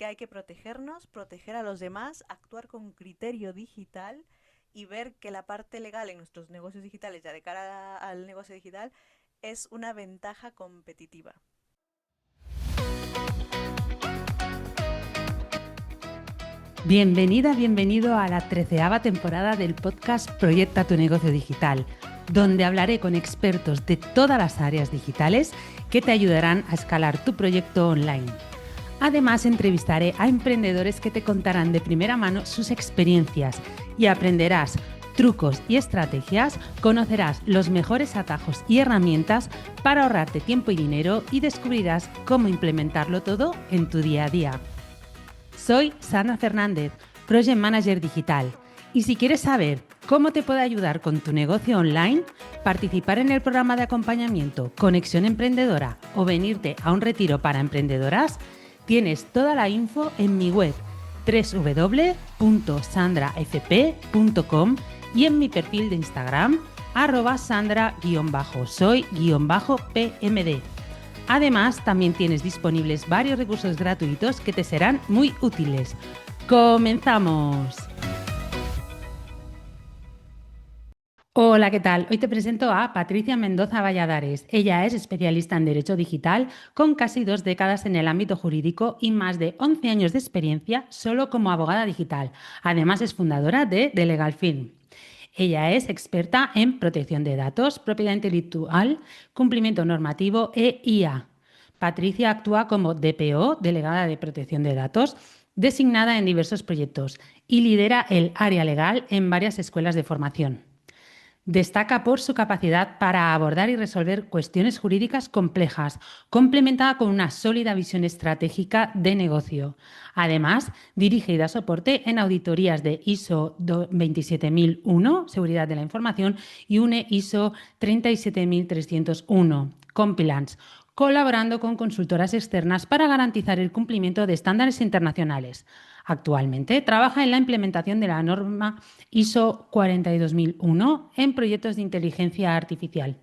que hay que protegernos, proteger a los demás, actuar con criterio digital y ver que la parte legal en nuestros negocios digitales, ya de cara al negocio digital, es una ventaja competitiva. Bienvenida, bienvenido a la 13ª temporada del podcast Proyecta tu negocio digital, donde hablaré con expertos de todas las áreas digitales que te ayudarán a escalar tu proyecto online. Además, entrevistaré a emprendedores que te contarán de primera mano sus experiencias y aprenderás trucos y estrategias, conocerás los mejores atajos y herramientas para ahorrarte tiempo y dinero y descubrirás cómo implementarlo todo en tu día a día. Soy Sandra Fernández, Project Manager Digital, y si quieres saber cómo te puedo ayudar con tu negocio online, participar en el programa de acompañamiento Conexión Emprendedora o venirte a un retiro para emprendedoras, tienes toda la info en mi web www.sandrafp.com y en mi perfil de Instagram @sandra_soy_pmd. Además, también tienes disponibles varios recursos gratuitos que te serán muy útiles. ¡Comenzamos! Hola, ¿qué tal? Hoy te presento a Patricia Mendoza Valladares. Ella es especialista en Derecho Digital con casi 2 décadas en el ámbito jurídico y más de 11 años de experiencia solo como abogada digital. Además, es fundadora de Legal Film. Ella es experta en protección de datos, propiedad intelectual, cumplimiento normativo e IA. Patricia actúa como DPO, Delegada de Protección de Datos, designada en diversos proyectos y lidera el área legal en varias escuelas de formación. Destaca por su capacidad para abordar y resolver cuestiones jurídicas complejas, complementada con una sólida visión estratégica de negocio. Además, dirige y da soporte en auditorías de ISO 27001, Seguridad de la Información, y UNE ISO 37301, Compliance, colaborando con consultoras externas para garantizar el cumplimiento de estándares internacionales. Actualmente trabaja en la implementación de la norma ISO 42001 en proyectos de inteligencia artificial.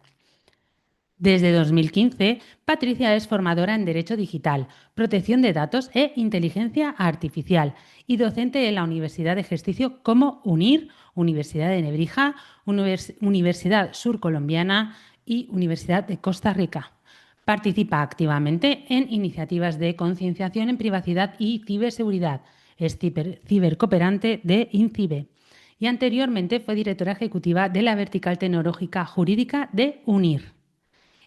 Desde 2015, Patricia es formadora en Derecho Digital, Protección de Datos e Inteligencia Artificial y docente en la Universidad de Ejercicio como UNIR, Universidad de Nebrija, Universidad Surcolombiana y Universidad de Costa Rica. Participa activamente en iniciativas de concienciación en privacidad y ciberseguridad. Es cibercooperante de INCIBE y anteriormente fue directora ejecutiva de la vertical tecnológica jurídica de UNIR.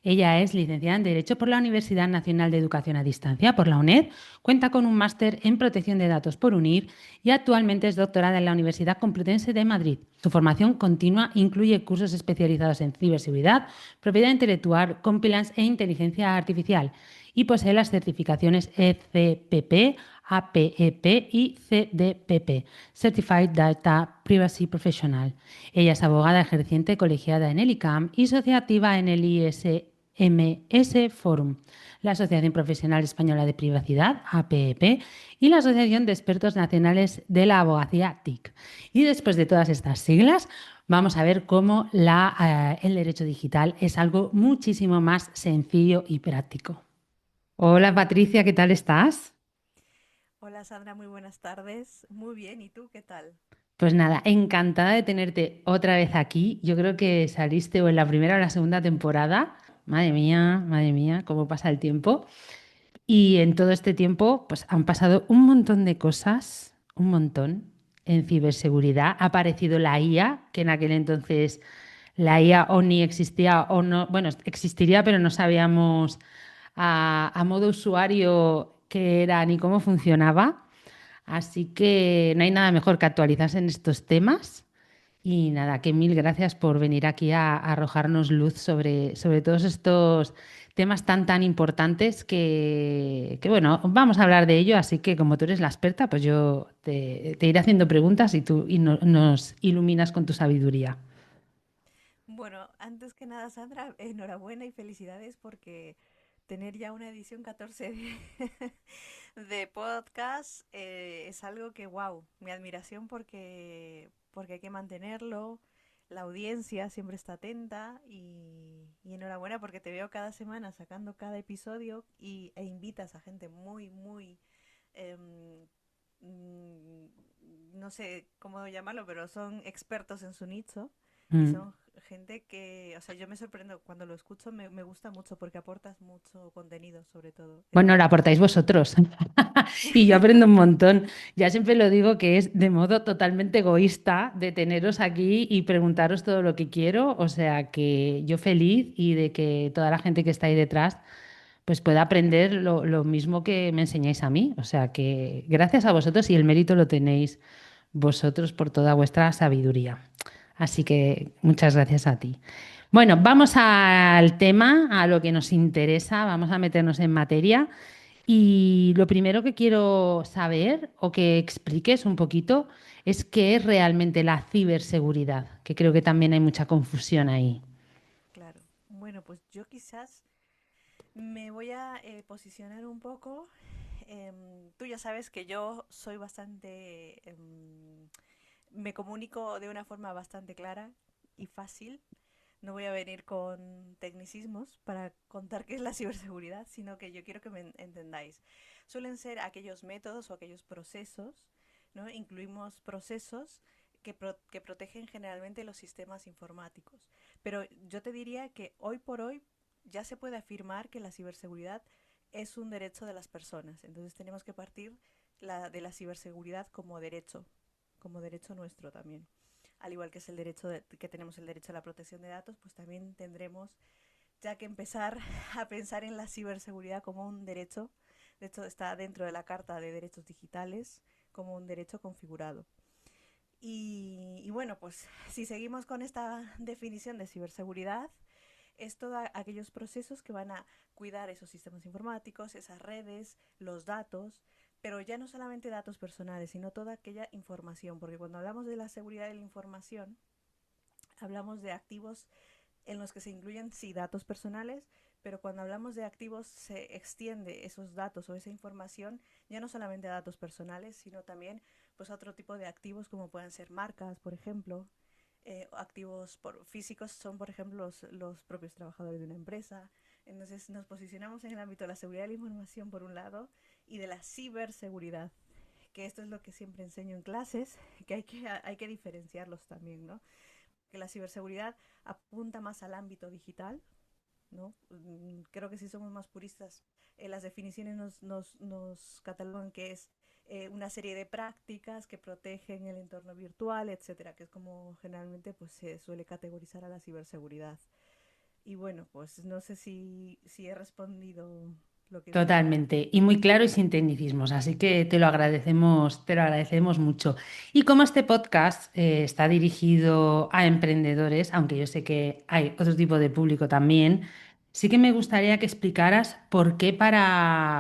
Ella es licenciada en Derecho por la Universidad Nacional de Educación a Distancia, por la UNED, cuenta con un máster en Protección de Datos por UNIR y actualmente es doctorada en la Universidad Complutense de Madrid. Su formación continua incluye cursos especializados en ciberseguridad, propiedad intelectual, compliance e inteligencia artificial y posee las certificaciones ECPP, APEP y CDPP, Certified Data Privacy Professional. Ella es abogada ejerciente colegiada en el ICAM y socia activa en el ISMS Forum, la Asociación Profesional Española de Privacidad, APEP, y la Asociación de Expertos Nacionales de la Abogacía, TIC. Y después de todas estas siglas, vamos a ver cómo el derecho digital es algo muchísimo más sencillo y práctico. Hola Patricia, ¿qué tal estás? Hola Sandra, muy buenas tardes. Muy bien, ¿y tú qué tal? Pues nada, encantada de tenerte otra vez aquí. Yo creo que saliste o en la primera o la segunda temporada. Madre mía, cómo pasa el tiempo. Y en todo este tiempo, pues han pasado un montón de cosas, un montón. En ciberseguridad ha aparecido la IA, que en aquel entonces la IA o ni existía o no, bueno, existiría, pero no sabíamos a modo usuario qué era ni cómo funcionaba. Así que no hay nada mejor que actualizarse en estos temas. Y nada, que mil gracias por venir aquí a arrojarnos luz sobre todos estos temas tan importantes bueno, vamos a hablar de ello, así que como tú eres la experta, pues yo te iré haciendo preguntas y tú nos iluminas con tu sabiduría. Bueno, antes que nada, Sandra, enhorabuena y felicidades porque tener ya una edición 14 de podcast es algo que, wow, mi admiración porque hay que mantenerlo, la audiencia siempre está atenta y enhorabuena porque te veo cada semana sacando cada episodio e invitas a gente muy sé cómo llamarlo, pero son expertos en su nicho y Mm. son gente que, o sea, yo me sorprendo cuando lo escucho, me gusta mucho porque aportas mucho contenido, sobre todo. Bueno, lo aportáis vosotros. Y yo aprendo un montón. Ya siempre lo digo que es de modo totalmente egoísta de teneros aquí y preguntaros todo lo que quiero. O sea que yo feliz y de que toda la gente que está ahí detrás pues pueda aprender lo mismo que me enseñáis a mí. O sea que gracias a vosotros y el mérito lo tenéis vosotros por toda vuestra sabiduría. Así que muchas gracias a ti. Bueno, vamos al tema, a lo que nos interesa, vamos a meternos en materia. Y lo primero que quiero saber o que expliques un poquito es qué es realmente la ciberseguridad, que creo que también hay mucha confusión ahí. Claro. Bueno, pues yo quizás me voy a posicionar un poco. Tú ya sabes que yo soy bastante... me comunico de una forma bastante clara y fácil. No voy a venir con tecnicismos para contar qué es la ciberseguridad, sino que yo quiero que me entendáis. Suelen ser aquellos métodos o aquellos procesos, ¿no? Incluimos procesos que protegen generalmente los sistemas informáticos. Pero yo te diría que hoy por hoy ya se puede afirmar que la ciberseguridad es un derecho de las personas. Entonces tenemos que partir de la ciberseguridad como derecho nuestro también. Al igual que es el derecho que tenemos el derecho a la protección de datos, pues también tendremos ya que empezar a pensar en la ciberseguridad como un derecho. De hecho, está dentro de la Carta de Derechos Digitales como un derecho configurado. Y bueno, pues si seguimos con esta definición de ciberseguridad, es todos aquellos procesos que van a cuidar esos sistemas informáticos, esas redes, los datos, pero ya no solamente datos personales, sino toda aquella información, porque cuando hablamos de la seguridad de la información, hablamos de activos en los que se incluyen, sí, datos personales, pero cuando hablamos de activos se extiende esos datos o esa información ya no solamente a datos personales, sino también pues a otro tipo de activos como pueden ser marcas, por ejemplo, activos físicos son, por ejemplo, los propios trabajadores de una empresa. Entonces nos posicionamos en el ámbito de la seguridad de la información, por un lado, y de la ciberseguridad, que esto es lo que siempre enseño en clases, que hay que diferenciarlos también, ¿no? Que la ciberseguridad apunta más al ámbito digital, ¿no? Creo que si somos más puristas, las definiciones nos catalogan que es una serie de prácticas que protegen el entorno virtual, etcétera, que es como generalmente pues, se suele categorizar a la ciberseguridad. Y bueno, pues no sé si he respondido lo que tú... Totalmente, y muy claro y sin tecnicismos, así que te lo agradecemos mucho. Y como este podcast está dirigido a emprendedores, aunque yo sé que hay otro tipo de público también, sí que me gustaría que explicaras por qué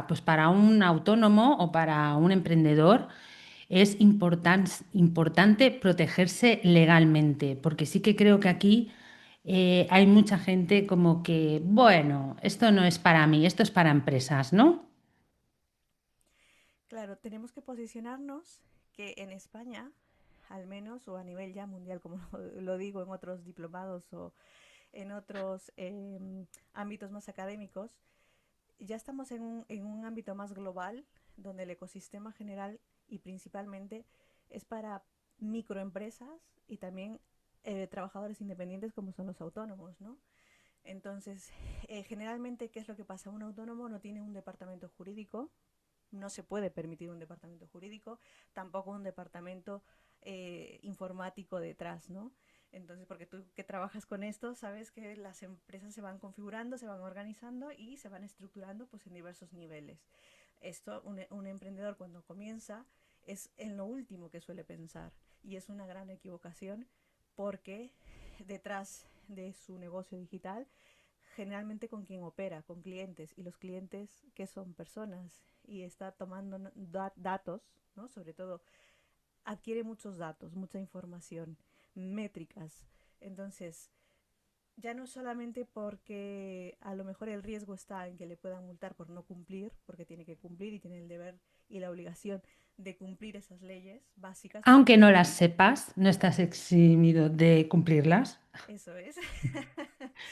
pues para un autónomo o para un emprendedor es importante protegerse legalmente, porque sí que creo que aquí hay mucha gente como que, bueno, esto no es para mí, esto es para empresas, ¿no? Claro, tenemos que posicionarnos que en España, al menos, o a nivel ya mundial, como lo digo en otros diplomados o en otros ámbitos más académicos, ya estamos en un ámbito más global, donde el ecosistema general y principalmente es para microempresas y también trabajadores independientes como son los autónomos, ¿no? Entonces, generalmente, ¿qué es lo que pasa? Un autónomo no tiene un departamento jurídico, no se puede permitir un departamento jurídico, tampoco un departamento informático detrás, ¿no? Entonces, porque tú que trabajas con esto, sabes que las empresas se van configurando, se van organizando y se van estructurando pues en diversos niveles. Esto, un emprendedor cuando comienza es en lo último que suele pensar y es una gran equivocación porque detrás de su negocio digital generalmente con quien opera, con clientes, y los clientes que son personas y está tomando datos, ¿no? Sobre todo adquiere muchos datos, mucha información, métricas. Entonces, ya no solamente porque a lo mejor el riesgo está en que le puedan multar por no cumplir, porque tiene que cumplir y tiene el deber y la obligación de cumplir esas leyes básicas, porque Aunque no las sepas, no estás eximido de cumplirlas. eso es.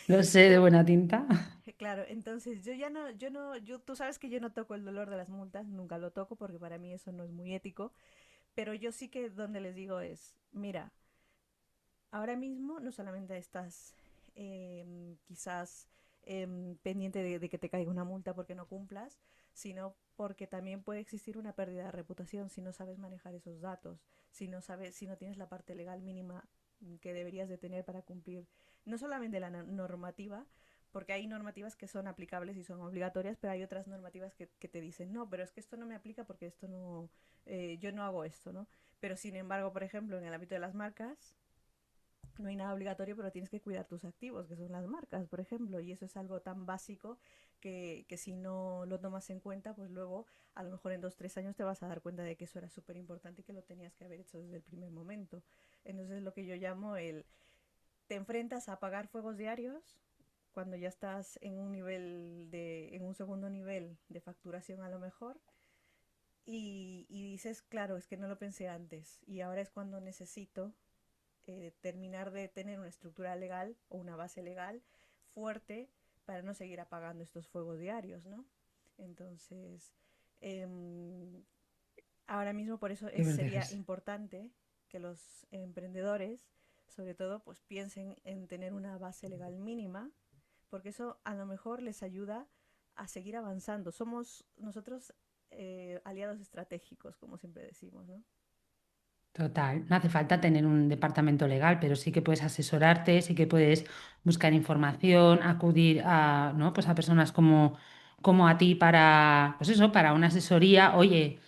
Lo sé de buena tinta. Claro, entonces tú sabes que yo no toco el dolor de las multas, nunca lo toco porque para mí eso no es muy ético, Pero yo sí que donde les digo es, mira, ahora mismo no solamente estás quizás pendiente de que te caiga una multa porque no cumplas, sino porque también puede existir una pérdida de reputación si no sabes manejar esos datos, si no sabes, si no tienes la parte legal mínima que deberías de tener para cumplir no solamente la normativa, porque hay normativas que son aplicables y son obligatorias, pero hay otras normativas que te dicen, no, pero es que esto no me aplica porque esto no, yo no hago esto, ¿no? Pero sin embargo, por ejemplo, en el ámbito de las marcas, no hay nada obligatorio, pero tienes que cuidar tus activos, que son las marcas, por ejemplo, y eso es algo tan básico que si no lo tomas en cuenta, pues luego a lo mejor en 2, 3 años te vas a dar cuenta de que eso era súper importante y que lo tenías que haber hecho desde el primer momento. Entonces es lo que yo llamo te enfrentas a apagar fuegos diarios cuando ya estás en un en un segundo nivel de facturación a lo mejor, y dices, claro, es que no lo pensé antes, y ahora es cuando necesito terminar de tener una estructura legal o una base legal fuerte para no seguir apagando estos fuegos diarios, ¿no? Entonces, eh, ahora mismo por eso Qué verdad sería es. importante que los emprendedores, sobre todo, pues piensen en tener una base legal mínima, porque eso a lo mejor les ayuda a seguir avanzando. Somos nosotros aliados estratégicos, como siempre decimos, ¿no? Total, no hace falta tener un departamento legal, pero sí que puedes asesorarte, sí que puedes buscar información, acudir a, ¿no? Pues a personas como a ti para, pues eso, para una asesoría. Oye,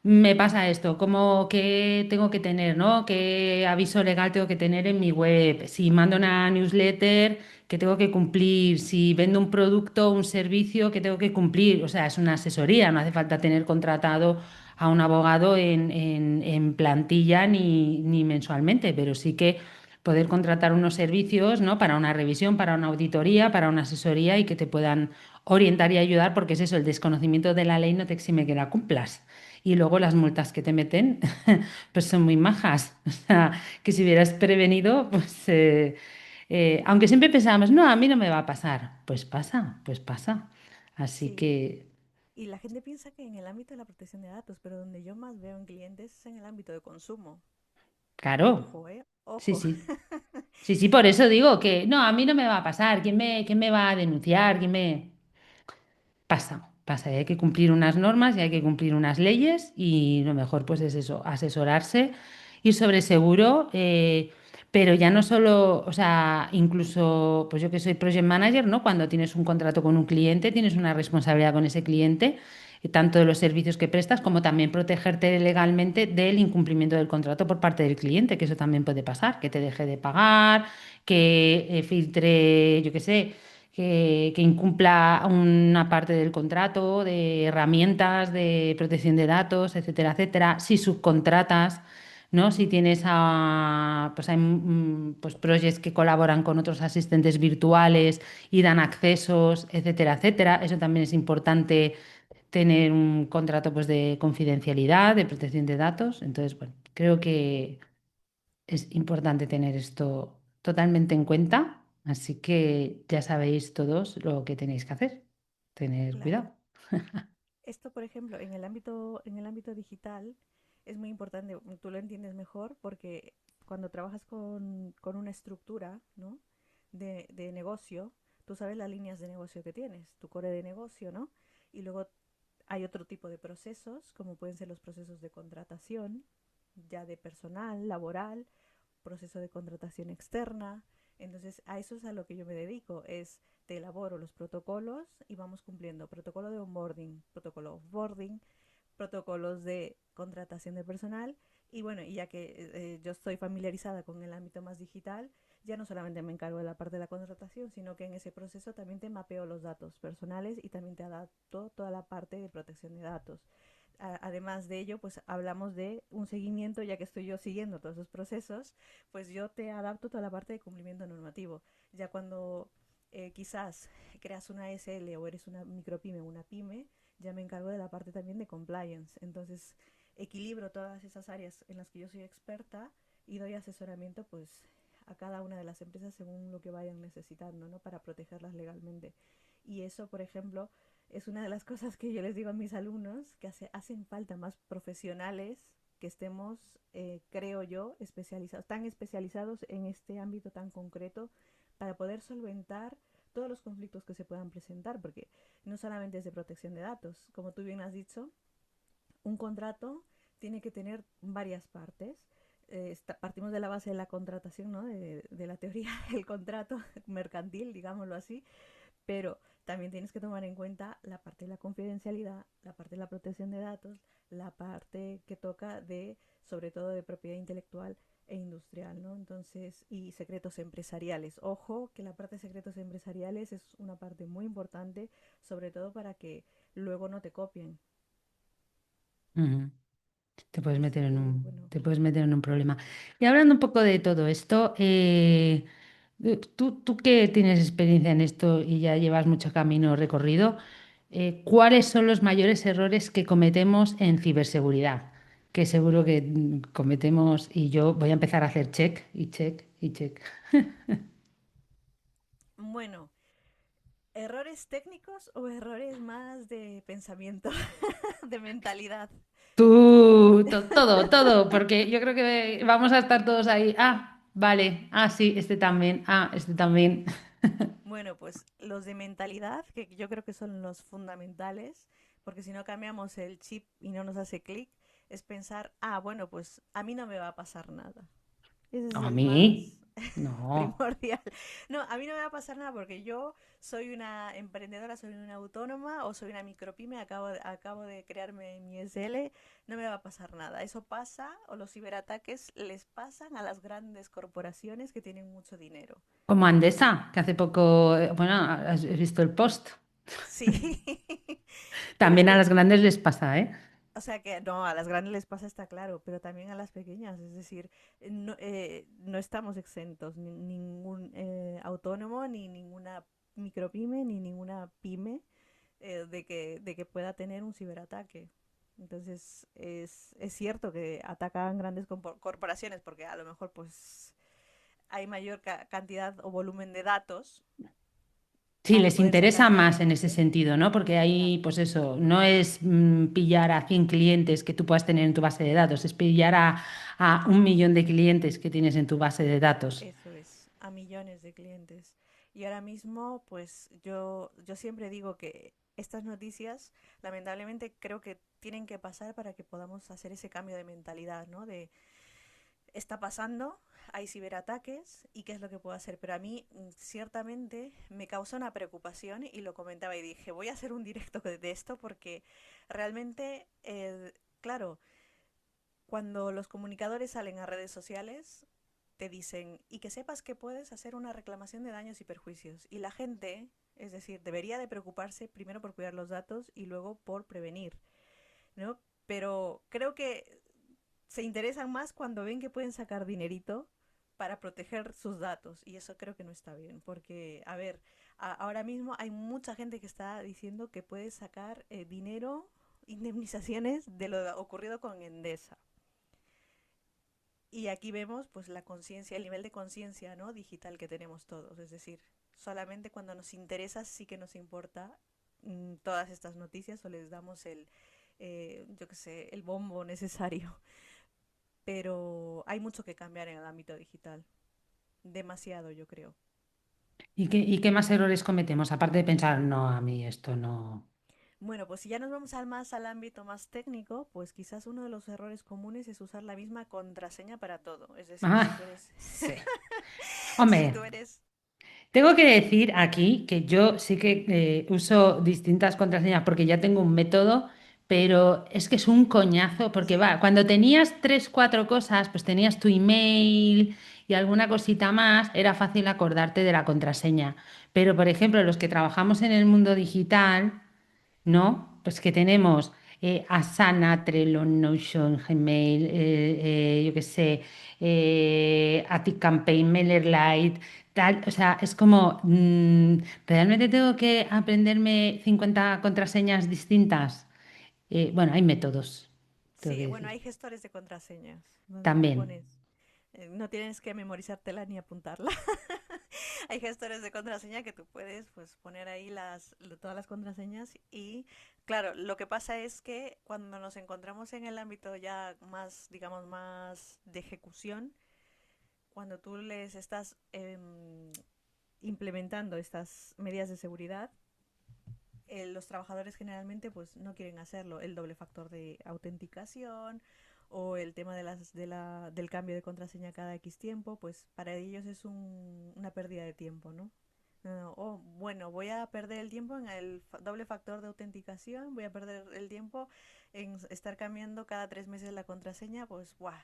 me pasa esto, ¿cómo qué tengo que tener, ¿no? ¿Qué aviso legal tengo que tener en mi web? Si mando una newsletter, ¿qué tengo que cumplir? Si vendo un producto o un servicio, ¿qué tengo que cumplir? O sea, es una asesoría, no hace falta tener contratado a un abogado en plantilla ni mensualmente, pero sí que poder contratar unos servicios, ¿no? Para una revisión, para una auditoría, para una asesoría y que te puedan orientar y ayudar, porque es eso, el desconocimiento de la ley no te exime que la cumplas. Y luego las multas que te meten, pues son muy majas. O sea, que si hubieras prevenido, pues, aunque siempre pensábamos, no, a mí no me va a pasar. Pues pasa, pues pasa. Así Sí, que, y la gente piensa que en el ámbito de la protección de datos, pero donde yo más veo en clientes es en el ámbito de consumo. claro, Ojo, ¿eh? sí, Ojo. sí. Sí, sí, por eso digo que no, a mí no me va a pasar. ¿Quién me va a denunciar? ¿Quién me...? Pasa, pasa. Y hay que cumplir unas normas y hay que cumplir unas leyes y lo mejor pues es eso, asesorarse, ir sobre seguro, pero ya no solo, o sea, incluso, pues yo que soy project manager, ¿no? Cuando tienes un contrato con un cliente, tienes una responsabilidad con ese cliente, tanto de los servicios que prestas como también protegerte legalmente del incumplimiento del contrato por parte del cliente, que eso también puede pasar, que te deje de pagar, que filtre, yo qué sé, que incumpla una parte del contrato, de herramientas de protección de datos, etcétera, etcétera. Si subcontratas, ¿no? Si tienes pues hay pues projects que colaboran con otros asistentes virtuales y dan accesos, etcétera, etcétera. Eso también es importante tener un contrato pues de confidencialidad, de protección de datos. Entonces, bueno, creo que es importante tener esto totalmente en cuenta, así que ya sabéis todos lo que tenéis que hacer. Tener Claro. cuidado. Esto, por ejemplo, en el ámbito digital es muy importante, tú lo entiendes mejor porque cuando trabajas con una estructura, ¿no? de negocio, tú sabes las líneas de negocio que tienes, tu core de negocio, ¿no? Y luego hay otro tipo de procesos, como pueden ser los procesos de contratación, ya de personal, laboral, proceso de contratación externa. Entonces, a eso es a lo que yo me dedico, es te elaboro los protocolos y vamos cumpliendo protocolo de onboarding, protocolo offboarding, protocolos de contratación de personal. Y bueno, y ya que yo estoy familiarizada con el ámbito más digital, ya no solamente me encargo de la parte de la contratación, sino que en ese proceso también te mapeo los datos personales y también te adapto toda la parte de protección de datos. Además de ello, pues hablamos de un seguimiento, ya que estoy yo siguiendo todos esos procesos, pues yo te adapto toda la parte de cumplimiento normativo. Ya cuando quizás creas una SL o eres una micropyme o una pyme, ya me encargo de la parte también de compliance. Entonces, equilibro todas esas áreas en las que yo soy experta y doy asesoramiento pues a cada una de las empresas según lo que vayan necesitando, ¿no? Para protegerlas legalmente. Y eso, por ejemplo, es una de las cosas que yo les digo a mis alumnos, que hacen falta más profesionales, que estemos, creo yo, tan especializados en este ámbito tan concreto para poder solventar todos los conflictos que se puedan presentar, porque no solamente es de protección de datos, como tú bien has dicho, un contrato tiene que tener varias partes. Partimos de la base de la contratación, ¿no? De la teoría del contrato mercantil, digámoslo así, pero también tienes que tomar en cuenta la parte de la confidencialidad, la parte de la protección de datos, la parte que toca de, sobre todo, de propiedad intelectual e industrial, ¿no? Entonces, y secretos empresariales. Ojo, que la parte de secretos empresariales es una parte muy importante, sobre todo para que luego no te copien. Ujú. Te puedes meter en Esto, bueno, te puedes meter en un problema. Y hablando un poco de todo esto, tú que tienes experiencia en esto y ya llevas mucho camino recorrido, ¿cuáles son los mayores errores que cometemos en ciberseguridad? Que seguro que cometemos y yo voy a empezar a hacer check y check y check. bueno, ¿errores técnicos o errores más de pensamiento, de mentalidad? Todo, todo, porque yo creo que vamos a estar todos ahí. Ah, vale, ah, sí, este también, ah, este también. Bueno, pues los de mentalidad, que yo creo que son los fundamentales, porque si no cambiamos el chip y no nos hace clic, es pensar, ah, bueno, pues a mí no me va a pasar nada. Ese es A el mí, más no. primordial. No, a mí no me va a pasar nada porque yo soy una emprendedora, soy una autónoma o soy una micropyme, acabo de crearme mi SL, no me va a pasar nada. Eso pasa, o los ciberataques les pasan a las grandes corporaciones que tienen mucho dinero. Como Andesa, que hace poco, bueno, has visto el post. Sí, pero es También a que las grandes les pasa, ¿eh? o sea que no, a las grandes les pasa, está claro, pero también a las pequeñas. Es decir, no, no estamos exentos, ningún autónomo, ni ninguna micropyme, ni ninguna pyme de que pueda tener un ciberataque. Entonces, es cierto que atacan grandes corporaciones porque a lo mejor pues hay mayor cantidad o volumen de datos Sí, para les poder interesa sacar más en ese beneficio. sentido, ¿no? Porque ahí, Claro, pues eso, no es pillar a 100 clientes que tú puedas tener en tu base de datos, es pillar a 1 millón de clientes que tienes en tu base de datos. eso es, a millones de clientes. Y ahora mismo, pues yo siempre digo que estas noticias, lamentablemente, creo que tienen que pasar para que podamos hacer ese cambio de mentalidad, ¿no? De, está pasando, hay ciberataques y qué es lo que puedo hacer. Pero a mí, ciertamente, me causa una preocupación y lo comentaba y dije, voy a hacer un directo de esto porque realmente, claro, cuando los comunicadores salen a redes sociales, te dicen, y que sepas que puedes hacer una reclamación de daños y perjuicios. Y la gente, es decir, debería de preocuparse primero por cuidar los datos y luego por prevenir, ¿no? Pero creo que se interesan más cuando ven que pueden sacar dinerito para proteger sus datos. Y eso creo que no está bien, porque, a ver, ahora mismo hay mucha gente que está diciendo que puede sacar dinero, indemnizaciones de lo ocurrido con Endesa. Y aquí vemos pues la conciencia, el nivel de conciencia, ¿no? Digital que tenemos todos. Es decir, solamente cuando nos interesa sí que nos importa todas estas noticias o les damos yo qué sé, el bombo necesario. Pero hay mucho que cambiar en el ámbito digital. Demasiado, yo creo. Y qué más errores cometemos? Aparte de pensar, no, a mí esto no. Bueno, pues si ya nos vamos más al ámbito más técnico, pues quizás uno de los errores comunes es usar la misma contraseña para todo. Es decir, si tú Ah, eres, sí. si Hombre, tú eres, tengo que decir aquí que yo sí que uso distintas contraseñas porque ya tengo un método, pero es que es un coñazo porque va, sí, cuando tenías tres, cuatro cosas, pues tenías tu email y alguna cosita más, era fácil acordarte de la contraseña. Pero, por ejemplo, los que trabajamos en el mundo digital, ¿no? Pues que tenemos Asana, Trello, Notion, Gmail, yo qué sé, ActiveCampaign, MailerLite, tal. O sea, es como, ¿realmente tengo que aprenderme 50 contraseñas distintas? Bueno, hay métodos, tengo sí, que bueno, decir. hay gestores de contraseñas donde tú También. pones. No tienes que memorizártela ni apuntarla. Hay gestores de contraseña que tú puedes pues poner ahí todas las contraseñas y claro, lo que pasa es que cuando nos encontramos en el ámbito ya más, digamos, más de ejecución, cuando tú les estás implementando estas medidas de seguridad, los trabajadores generalmente pues no quieren hacerlo. El doble factor de autenticación o el tema del cambio de contraseña cada X tiempo, pues para ellos es una pérdida de tiempo, ¿no? O bueno, voy a perder el tiempo en el doble factor de autenticación, voy a perder el tiempo en estar cambiando cada 3 meses la contraseña, pues ¡buah!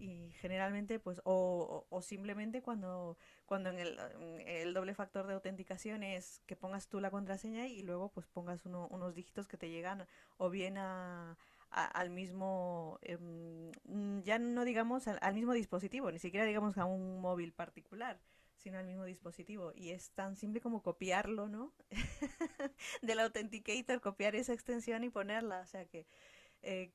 Y generalmente pues o simplemente cuando en el doble factor de autenticación es que pongas tú la contraseña y luego pues pongas unos dígitos que te llegan o bien al mismo ya no digamos al mismo dispositivo, ni siquiera digamos a un móvil particular, sino al mismo dispositivo, y es tan simple como copiarlo, ¿no? Del Authenticator, copiar esa extensión y ponerla, o sea que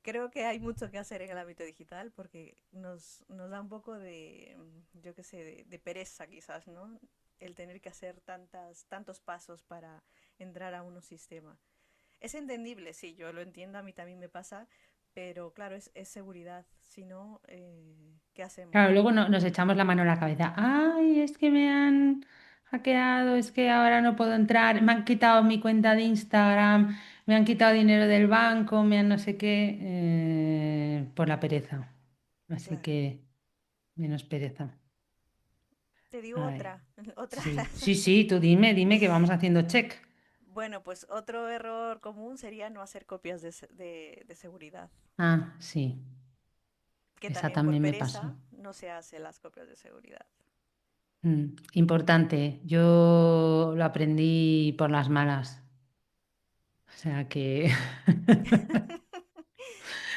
creo que hay mucho que hacer en el ámbito digital porque nos da un poco de, yo qué sé, de pereza quizás, ¿no? El tener que hacer tantos pasos para entrar a un sistema. Es entendible, sí, yo lo entiendo, a mí también me pasa, pero claro, es seguridad. Si no, ¿qué Claro, hacemos? luego nos echamos la mano a la cabeza. Ay, es que me han hackeado, es que ahora no puedo entrar, me han quitado mi cuenta de Instagram, me han quitado dinero del banco, me han no sé qué, por la pereza. Así Claro. que menos pereza. Te digo Ay, otra. sí, sí, sí, tú dime que vamos haciendo check. Bueno, pues otro error común sería no hacer copias de seguridad, Ah, sí, que esa también por también me pasó. pereza no se hace las copias de seguridad. Importante, yo lo aprendí por las malas. O sea que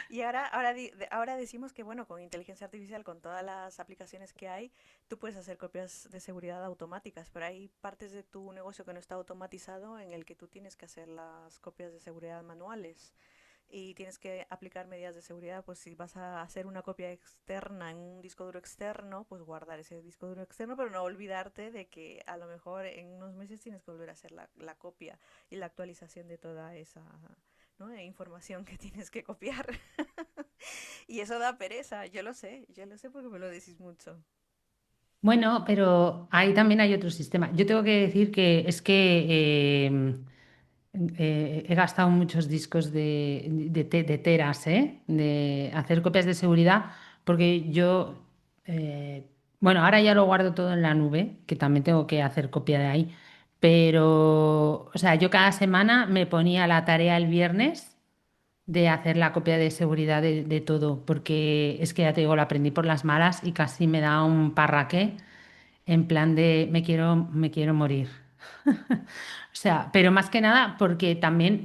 Y ahora decimos que, bueno, con inteligencia artificial, con todas las aplicaciones que hay, tú puedes hacer copias de seguridad automáticas, pero hay partes de tu negocio que no está automatizado en el que tú tienes que hacer las copias de seguridad manuales y tienes que aplicar medidas de seguridad, pues si vas a hacer una copia externa en un disco duro externo, pues guardar ese disco duro externo, pero no olvidarte de que a lo mejor en unos meses tienes que volver a hacer la copia y la actualización de toda esa, ¿no?, información que tienes que copiar. Y eso da pereza, yo lo sé porque me lo decís mucho. bueno, pero ahí también hay otro sistema. Yo tengo que decir que es que he gastado muchos discos de teras, ¿eh? De hacer copias de seguridad, porque yo, bueno, ahora ya lo guardo todo en la nube, que también tengo que hacer copia de ahí, pero, o sea, yo cada semana me ponía la tarea el viernes de hacer la copia de seguridad de todo, porque es que ya te digo, lo aprendí por las malas y casi me da un parraque en plan de me quiero morir. O sea, pero más que nada porque también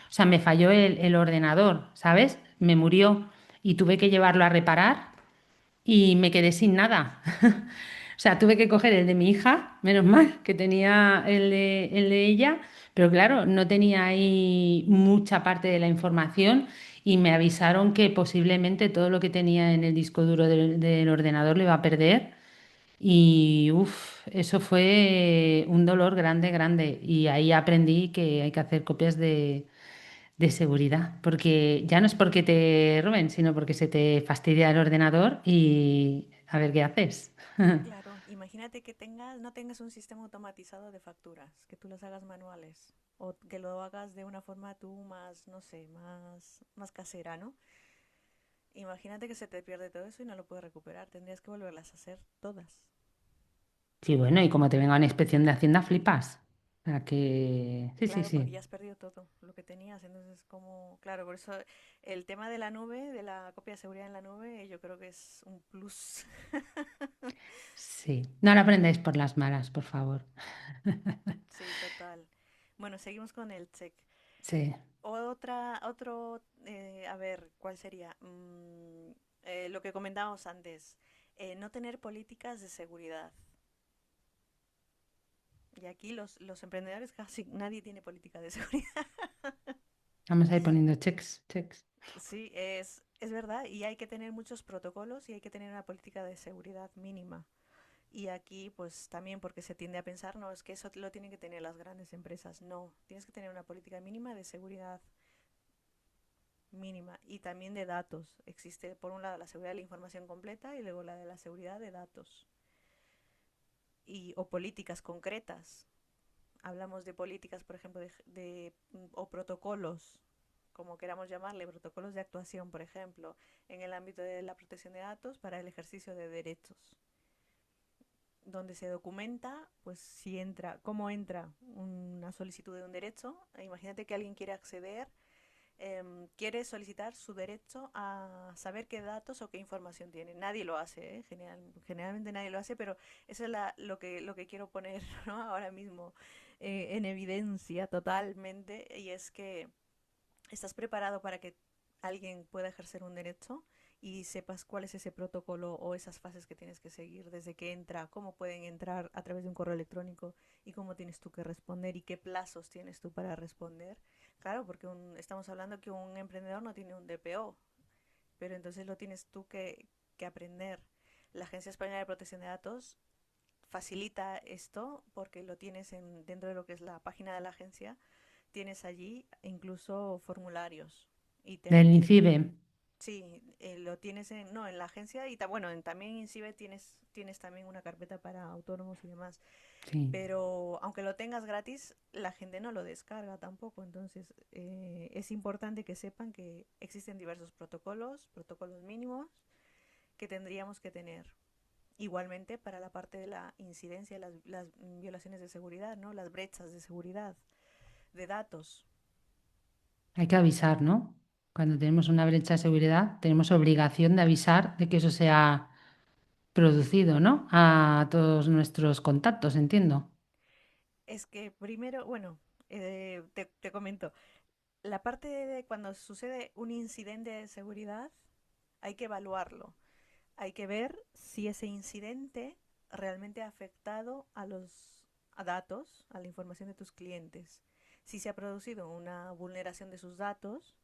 o sea, me falló el ordenador, ¿sabes? Me murió y tuve que llevarlo a reparar y me quedé sin nada. O sea, tuve que coger el de mi hija, menos mal que tenía el de ella, pero claro, no tenía ahí mucha parte de la información y me avisaron que posiblemente todo lo que tenía en el disco duro del ordenador lo iba a perder y uff, eso fue un dolor grande, grande. Y ahí aprendí que hay que hacer copias de seguridad, porque ya no es porque te roben, sino porque se te fastidia el ordenador y a ver qué haces. Claro, imagínate que no tengas un sistema automatizado de facturas, que tú las hagas manuales o que lo hagas de una forma tú más, no sé, más casera, ¿no? Imagínate que se te pierde todo eso y no lo puedes recuperar, tendrías que volverlas a hacer todas. Sí, bueno, y como te venga una inspección de Hacienda, flipas. O sea que, sí, sí, Claro, porque sí. ya has perdido todo lo que tenías, entonces como, claro, por eso el tema de la nube, de la copia de seguridad en la nube, yo creo que es un plus. Sí. No lo aprendáis por las malas, por favor. Sí, total. Bueno, seguimos con el check. Sí. A ver, ¿cuál sería? Lo que comentábamos antes, no tener políticas de seguridad. Y aquí los emprendedores casi nadie tiene política de seguridad. Vamos a ir poniendo checks, checks. Sí, es verdad, y hay que tener muchos protocolos y hay que tener una política de seguridad mínima. Y aquí, pues también porque se tiende a pensar, no, es que eso lo tienen que tener las grandes empresas. No, tienes que tener una política mínima de seguridad mínima y también de datos. Existe, por un lado, la seguridad de la información completa y luego la de la seguridad de datos o políticas concretas. Hablamos de políticas, por ejemplo, o protocolos, como queramos llamarle, protocolos de actuación, por ejemplo, en el ámbito de la protección de datos para el ejercicio de derechos, donde se documenta, pues si entra, cómo entra una solicitud de un derecho. Imagínate que alguien quiere acceder, quiere solicitar su derecho a saber qué datos o qué información tiene. Nadie lo hace, ¿eh? Generalmente nadie lo hace, pero eso es lo que quiero poner, ¿no? Ahora mismo en evidencia totalmente, y es que estás preparado para que alguien pueda ejercer un derecho y sepas cuál es ese protocolo o esas fases que tienes que seguir desde que entra, cómo pueden entrar a través de un correo electrónico y cómo tienes tú que responder y qué plazos tienes tú para responder. Claro, porque estamos hablando que un emprendedor no tiene un DPO, pero entonces lo tienes tú que aprender. La Agencia Española de Protección de Datos facilita esto porque lo tienes dentro de lo que es la página de la agencia, tienes allí incluso formularios y Del INCIBE. sí, lo tienes no, en la agencia y bueno, también en Cibe tienes también una carpeta para autónomos y demás, Sí. pero aunque lo tengas gratis, la gente no lo descarga tampoco, entonces es importante que sepan que existen diversos protocolos mínimos que tendríamos que tener. Igualmente para la parte de la incidencia, las violaciones de seguridad, ¿no? Las brechas de seguridad, de datos. Hay que avisar, ¿no? Cuando tenemos una brecha de seguridad, tenemos obligación de avisar de que eso se ha producido, ¿no? A todos nuestros contactos, entiendo. Es que primero, bueno, te comento, la parte de cuando sucede un incidente de seguridad, hay que evaluarlo. Hay que ver si ese incidente realmente ha afectado a datos, a la información de tus clientes. Si se ha producido una vulneración de sus datos,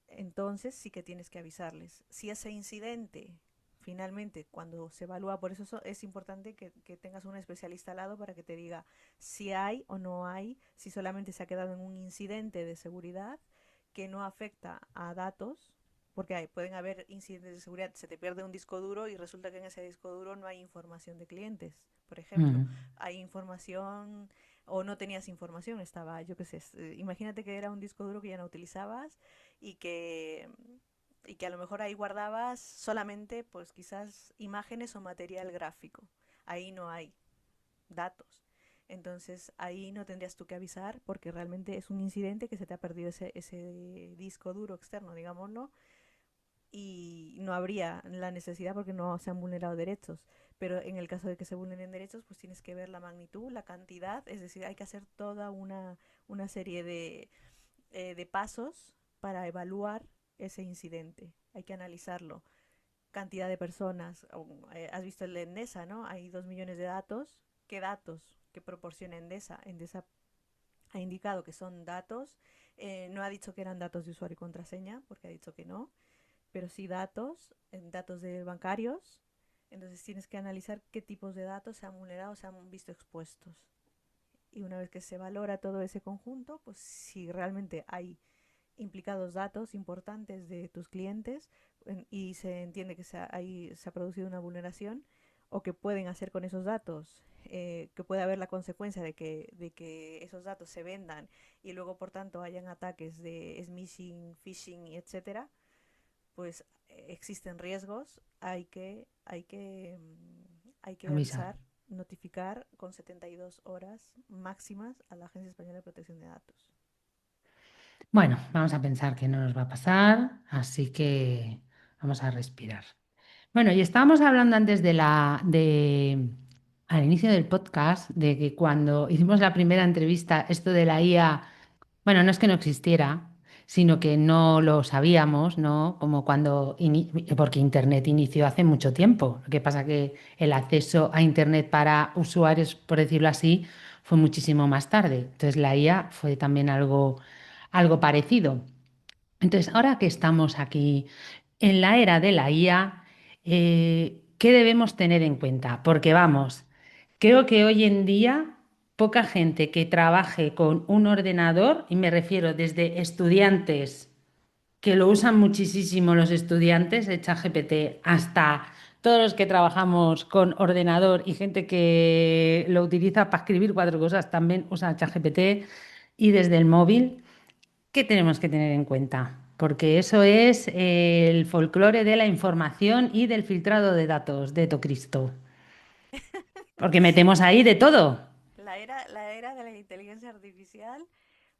entonces sí que tienes que avisarles. Si ese incidente, finalmente, cuando se evalúa, por eso es importante que tengas un especialista al lado para que te diga si hay o no hay, si solamente se ha quedado en un incidente de seguridad que no afecta a datos, porque pueden haber incidentes de seguridad, se te pierde un disco duro y resulta que en ese disco duro no hay información de clientes, por ejemplo. Mm. Hay información o no tenías información, estaba, yo qué sé, imagínate que era un disco duro que ya no utilizabas y que, y que a lo mejor ahí guardabas solamente pues quizás imágenes o material gráfico. Ahí no hay datos. Entonces ahí no tendrías tú que avisar porque realmente es un incidente que se te ha perdido ese disco duro externo, digámoslo, y no habría la necesidad porque no se han vulnerado derechos. Pero en el caso de que se vulneren derechos, pues tienes que ver la magnitud, la cantidad, es decir, hay que hacer toda una serie de pasos para evaluar ese incidente. Hay que analizarlo. Cantidad de personas. Has visto el de Endesa, ¿no? Hay 2 millones de datos. ¿Qué datos que proporciona Endesa? Endesa ha indicado que son datos. No ha dicho que eran datos de usuario y contraseña, porque ha dicho que no, pero sí datos, datos de bancarios. Entonces tienes que analizar qué tipos de datos se han vulnerado, se han visto expuestos. Y una vez que se valora todo ese conjunto, pues si realmente hay implicados datos importantes de tus clientes y se entiende que ahí se ha producido una vulneración o que pueden hacer con esos datos, que puede haber la consecuencia de que esos datos se vendan y luego por tanto hayan ataques de smishing, phishing, etcétera, pues existen riesgos, hay que Avisar. avisar, notificar con 72 horas máximas a la Agencia Española de Protección de Datos. Bueno, vamos a pensar que no nos va a pasar, así que vamos a respirar. Bueno, y estábamos hablando antes al inicio del podcast, de que cuando hicimos la primera entrevista, esto de la IA, bueno, no es que no existiera, sino que no lo sabíamos, ¿no? Como porque Internet inició hace mucho tiempo. Lo que pasa que el acceso a Internet para usuarios, por decirlo así, fue muchísimo más tarde. Entonces la IA fue también algo parecido. Entonces, ahora que estamos aquí en la era de la IA, ¿qué debemos tener en cuenta? Porque vamos, creo que hoy en día poca gente que trabaje con un ordenador, y me refiero desde estudiantes que lo usan muchísimo los estudiantes de ChatGPT, hasta todos los que trabajamos con ordenador y gente que lo utiliza para escribir cuatro cosas, también usa ChatGPT y desde el móvil, ¿qué tenemos que tener en cuenta? Porque eso es el folclore de la información y del filtrado de datos de Tocristo. Porque metemos ahí de todo. La era de la inteligencia artificial,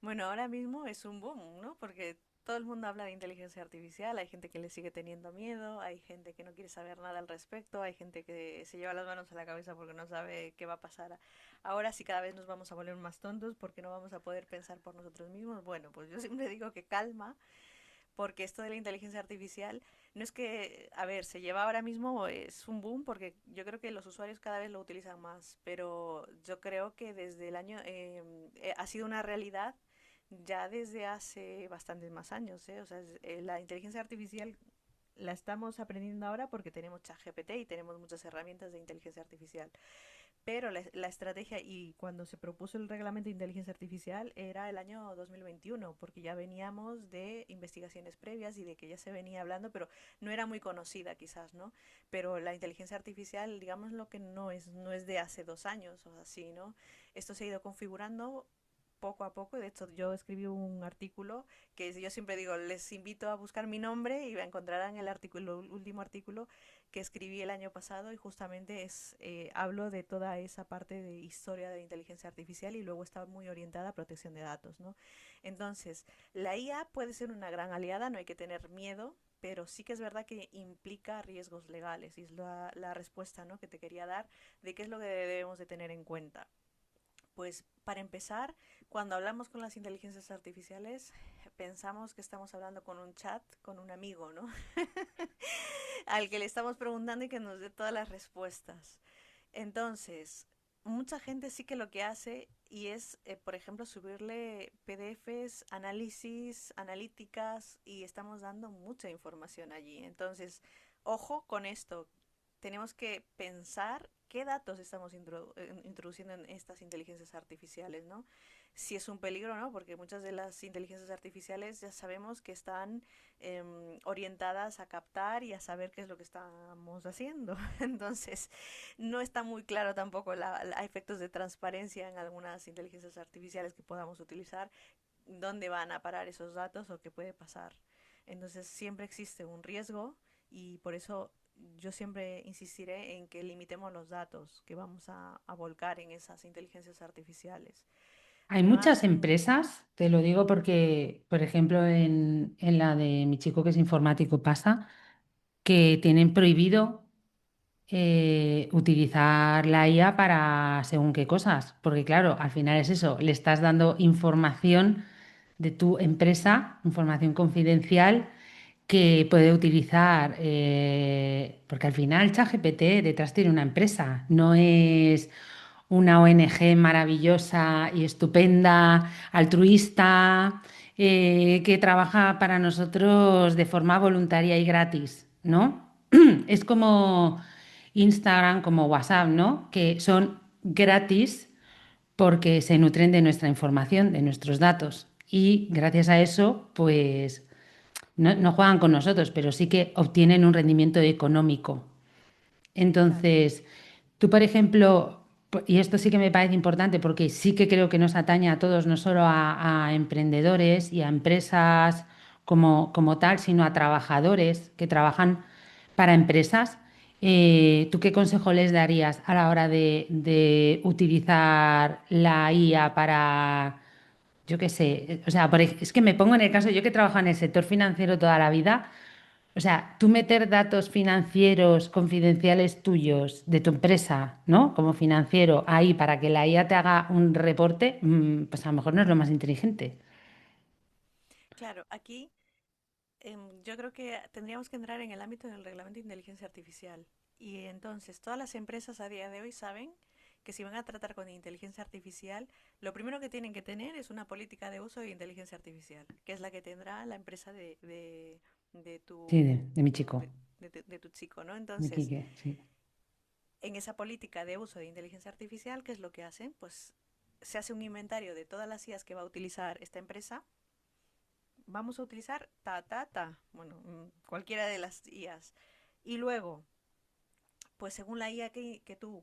bueno, ahora mismo es un boom, ¿no? Porque todo el mundo habla de inteligencia artificial, hay gente que le sigue teniendo miedo, hay gente que no quiere saber nada al respecto, hay gente que se lleva las manos a la cabeza porque no sabe qué va a pasar. Ahora sí cada vez nos vamos a volver más tontos porque no vamos a poder pensar por nosotros mismos. Bueno, pues yo siempre digo que calma, porque esto de la inteligencia artificial no es que, a ver, se lleva ahora mismo, es un boom, porque yo creo que los usuarios cada vez lo utilizan más, pero yo creo que desde el año, ha sido una realidad ya desde hace bastantes más años, ¿eh? O sea, la inteligencia artificial la estamos aprendiendo ahora porque tenemos ChatGPT y tenemos muchas herramientas de inteligencia artificial. Pero la estrategia y cuando se propuso el reglamento de inteligencia artificial era el año 2021, porque ya veníamos de investigaciones previas y de que ya se venía hablando, pero no era muy conocida quizás, ¿no? Pero la inteligencia artificial, digamos lo que no es de hace 2 años o así, ¿no? Esto se ha ido configurando poco a poco. De hecho, yo escribí un artículo que yo siempre digo, les invito a buscar mi nombre y encontrarán el artículo, el último artículo que escribí el año pasado y justamente hablo de toda esa parte de historia de la inteligencia artificial y luego está muy orientada a protección de datos, ¿no? Entonces, la IA puede ser una gran aliada, no hay que tener miedo, pero sí que es verdad que implica riesgos legales y es la respuesta, ¿no?, que te quería dar de qué es lo que debemos de tener en cuenta. Pues para empezar, cuando hablamos con las inteligencias artificiales, pensamos que estamos hablando con un chat, con un amigo, ¿no? Al que le estamos preguntando y que nos dé todas las respuestas. Entonces, mucha gente sí que lo que hace y es, por ejemplo, subirle PDFs, análisis, analíticas y estamos dando mucha información allí. Entonces, ojo con esto. Tenemos que pensar qué datos estamos introduciendo en estas inteligencias artificiales, ¿no? Si es un peligro, ¿no? Porque muchas de las inteligencias artificiales ya sabemos que están orientadas a captar y a saber qué es lo que estamos haciendo. Entonces, no está muy claro tampoco a efectos de transparencia en algunas inteligencias artificiales que podamos utilizar, dónde van a parar esos datos o qué puede pasar. Entonces, siempre existe un riesgo y por eso yo siempre insistiré en que limitemos los datos que vamos a volcar en esas inteligencias artificiales. Hay muchas Además, empresas, te lo digo porque, por ejemplo, en la de mi chico que es informático pasa, que tienen prohibido utilizar la IA para según qué cosas, porque claro, al final es eso, le estás dando información de tu empresa, información confidencial que puede utilizar, porque al final ChatGPT detrás tiene una empresa, no es una ONG maravillosa y estupenda, altruista, que trabaja para nosotros de forma voluntaria y gratis, ¿no? Es como Instagram, como WhatsApp, ¿no? Que son gratis porque se nutren de nuestra información, de nuestros datos. Y gracias a eso, pues no juegan con nosotros, pero sí que obtienen un rendimiento económico. claro. Entonces, tú, por ejemplo, y esto sí que me parece importante porque sí que creo que nos atañe a todos, no solo a emprendedores y a empresas como tal, sino a trabajadores que trabajan para empresas. ¿Tú qué consejo les darías a la hora de utilizar la IA para, yo qué sé, o sea, es que me pongo en el caso, yo que trabajo en el sector financiero toda la vida, o sea, tú meter datos financieros confidenciales tuyos de tu empresa, ¿no? Como financiero ahí para que la IA te haga un reporte, pues a lo mejor no es lo más inteligente. Claro, aquí yo creo que tendríamos que entrar en el ámbito del reglamento de inteligencia artificial. Y entonces, todas las empresas a día de hoy saben que si van a tratar con inteligencia artificial, lo primero que tienen que tener es una política de uso de inteligencia artificial, que es la que tendrá la empresa de Sí, tu, de mi chico, de tu chico, ¿no? de Entonces, Quique, sí. en esa política de uso de inteligencia artificial, ¿qué es lo que hacen? Pues se hace un inventario de todas las IAs que va a utilizar esta empresa. Vamos a utilizar bueno, cualquiera de las IAs. Y luego, pues según la IA que tú